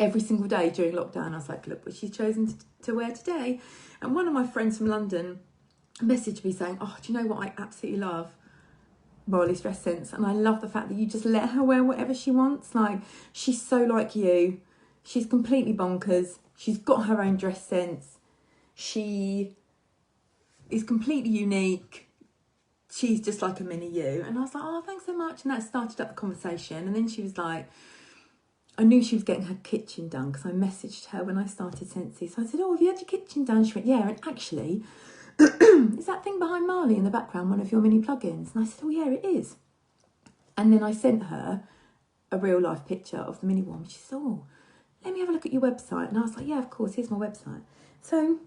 Every single day during lockdown, I was like, look what she's chosen to wear today. And one of my friends from London messaged me saying, oh, do you know what I absolutely love? Marley's dress sense. And I love the fact that you just let her wear whatever she wants. Like, she's so like you. She's completely bonkers. She's got her own dress sense. She is completely unique. She's just like a mini you. And I was like, oh, thanks so much. And that started up the conversation. And then she was like, I knew she was getting her kitchen done because I messaged her when I started Scentsy. So I said, oh, have you had your kitchen done? She went, yeah. And actually, is that thing behind Marley in the background one of your mini plugins? And I said, oh, yeah, it is. And then I sent her a real life picture of the mini one. She said, oh, let me have a look at your website. And I was like, yeah, of course, here's my website. So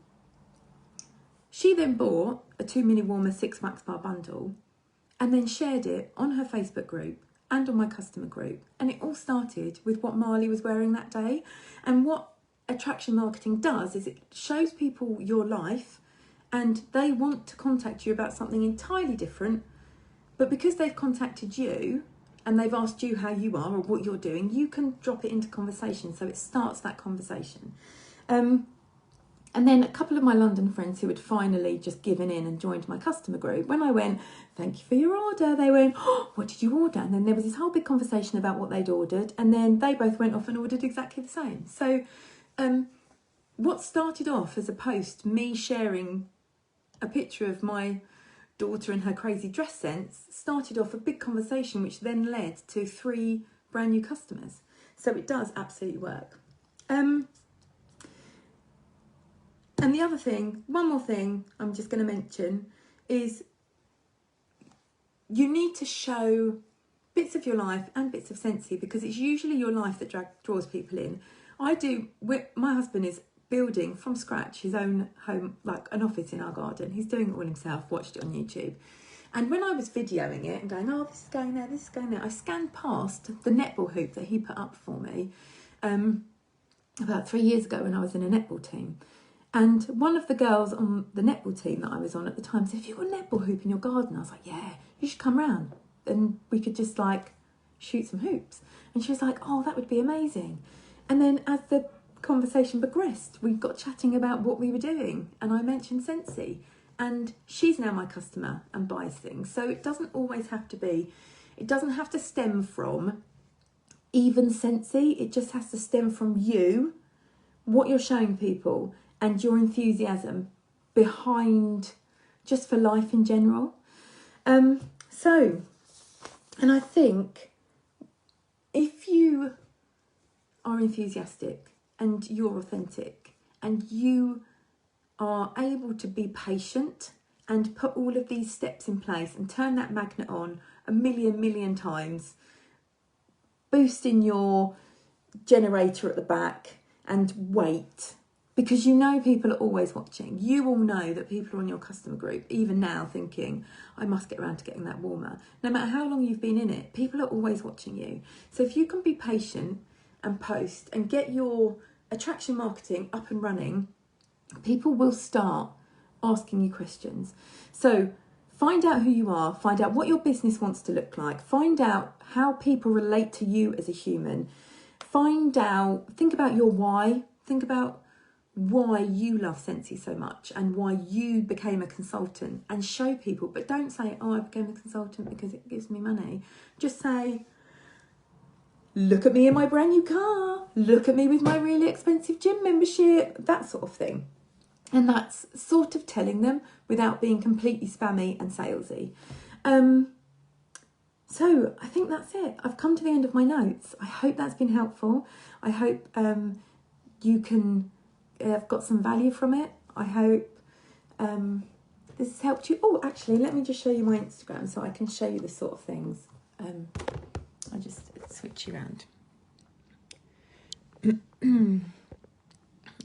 she then bought a 2 mini warmer 6 wax bar bundle and then shared it on her Facebook group and on my customer group. And it all started with what Marley was wearing that day. And what attraction marketing does is it shows people your life and they want to contact you about something entirely different. But because they've contacted you, and they've asked you how you are or what you're doing, you can drop it into conversation. So it starts that conversation. And then a couple of my London friends who had finally just given in and joined my customer group, when I went, thank you for your order, they went, oh, what did you order? And then there was this whole big conversation about what they'd ordered, and then they both went off and ordered exactly the same. So what started off as a post, me sharing a picture of my daughter and her crazy dress sense, started off a big conversation which then led to 3 brand new customers. So it does absolutely work. And the other thing, one more thing I'm just going to mention, is you need to show bits of your life and bits of Scentsy, because it's usually your life that draws people in. My husband is building from scratch his own home, like an office in our garden. He's doing it all himself, watched it on YouTube. And when I was videoing it and going, oh, this is going there, this is going there, I scanned past the netball hoop that he put up for me about 3 years ago when I was in a netball team. And one of the girls on the netball team that I was on at the time said, have you got a netball hoop in your garden? I was like, yeah, you should come round and we could just like shoot some hoops. And she was like, oh, that would be amazing. And then as the conversation progressed, we got chatting about what we were doing, and I mentioned Scentsy, and she's now my customer and buys things. So it doesn't always have to be, it doesn't have to stem from even Scentsy, it just has to stem from you, what you're showing people, and your enthusiasm behind just for life in general. And I think if you are enthusiastic and you're authentic and you are able to be patient and put all of these steps in place and turn that magnet on a million times, boosting your generator at the back and wait, because you know people are always watching. You all know that people are on your customer group, even now, thinking, I must get around to getting that warmer. No matter how long you've been in it, people are always watching you. So if you can be patient and post and get your attraction marketing up and running, people will start asking you questions. So find out who you are, find out what your business wants to look like, find out how people relate to you as a human, think about your why, think about why you love Scentsy so much and why you became a consultant, and show people. But don't say, oh, I became a consultant because it gives me money. Just say, look at me in my brand new car, look at me with my really expensive gym membership, that sort of thing. And that's sort of telling them without being completely spammy and salesy. So I think that's it. I've come to the end of my notes. I hope that's been helpful. I hope you can have got some value from it. I hope this has helped you. Oh, actually, let me just show you my Instagram so I can show you the sort of things. I'll just switch you around.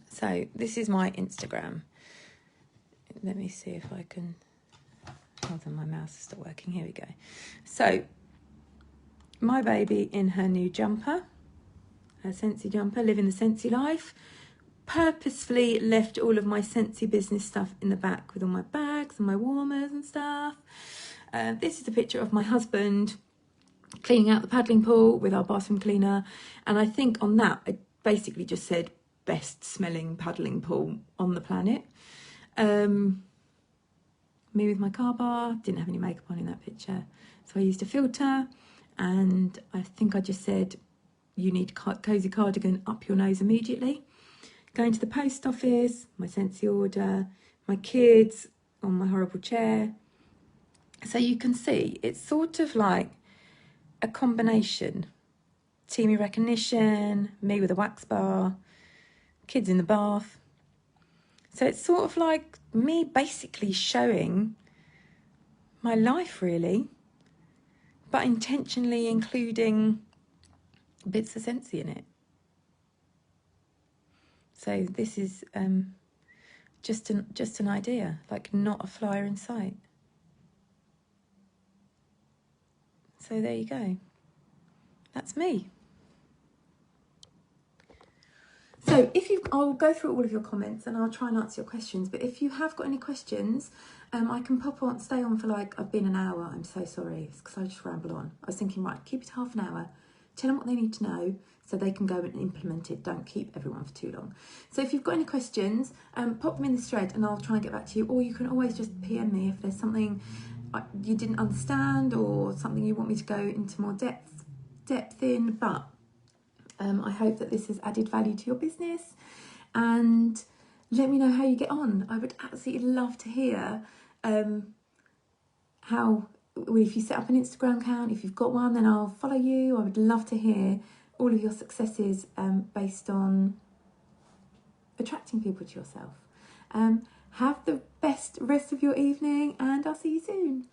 So this is my Instagram. Let me see if I can, hold on, my mouse is still working. Here we go. So my baby in her new jumper, her Scentsy jumper, living the Scentsy life. Purposefully left all of my Scentsy business stuff in the back with all my bags and my warmers and stuff. This is a picture of my husband cleaning out the paddling pool with our bathroom cleaner. And I think on that, I basically just said, best smelling paddling pool on the planet. Me with my car bar, didn't have any makeup on in that picture. So I used a filter, and I think I just said, you need cozy cardigan up your nose immediately. Going to the post office, my Scentsy order, my kids on my horrible chair. So you can see, it's sort of like a combination. Teamy recognition, me with a wax bar, kids in the bath. So it's sort of like me basically showing my life, really, but intentionally including bits of Scentsy in it. So this is just an idea, like not a flyer in sight. So there you go. That's me. So I'll go through all of your comments and I'll try and answer your questions. But if you have got any questions, I can stay on for like, I've been an hour. I'm so sorry. It's because I just ramble on. I was thinking, right, keep it half an hour. tell them what they need to know so they can go and implement it. Don't keep everyone for too long. So if you've got any questions, pop them in this thread and I'll try and get back to you, or you can always just PM me if there's something you didn't understand or something you want me to go into more depth in. But I hope that this has added value to your business, and let me know how you get on. I would absolutely love to hear if you set up an Instagram account, if you've got one, then I'll follow you. I would love to hear all of your successes based on attracting people to yourself. Have the best rest of your evening, and I'll see you soon.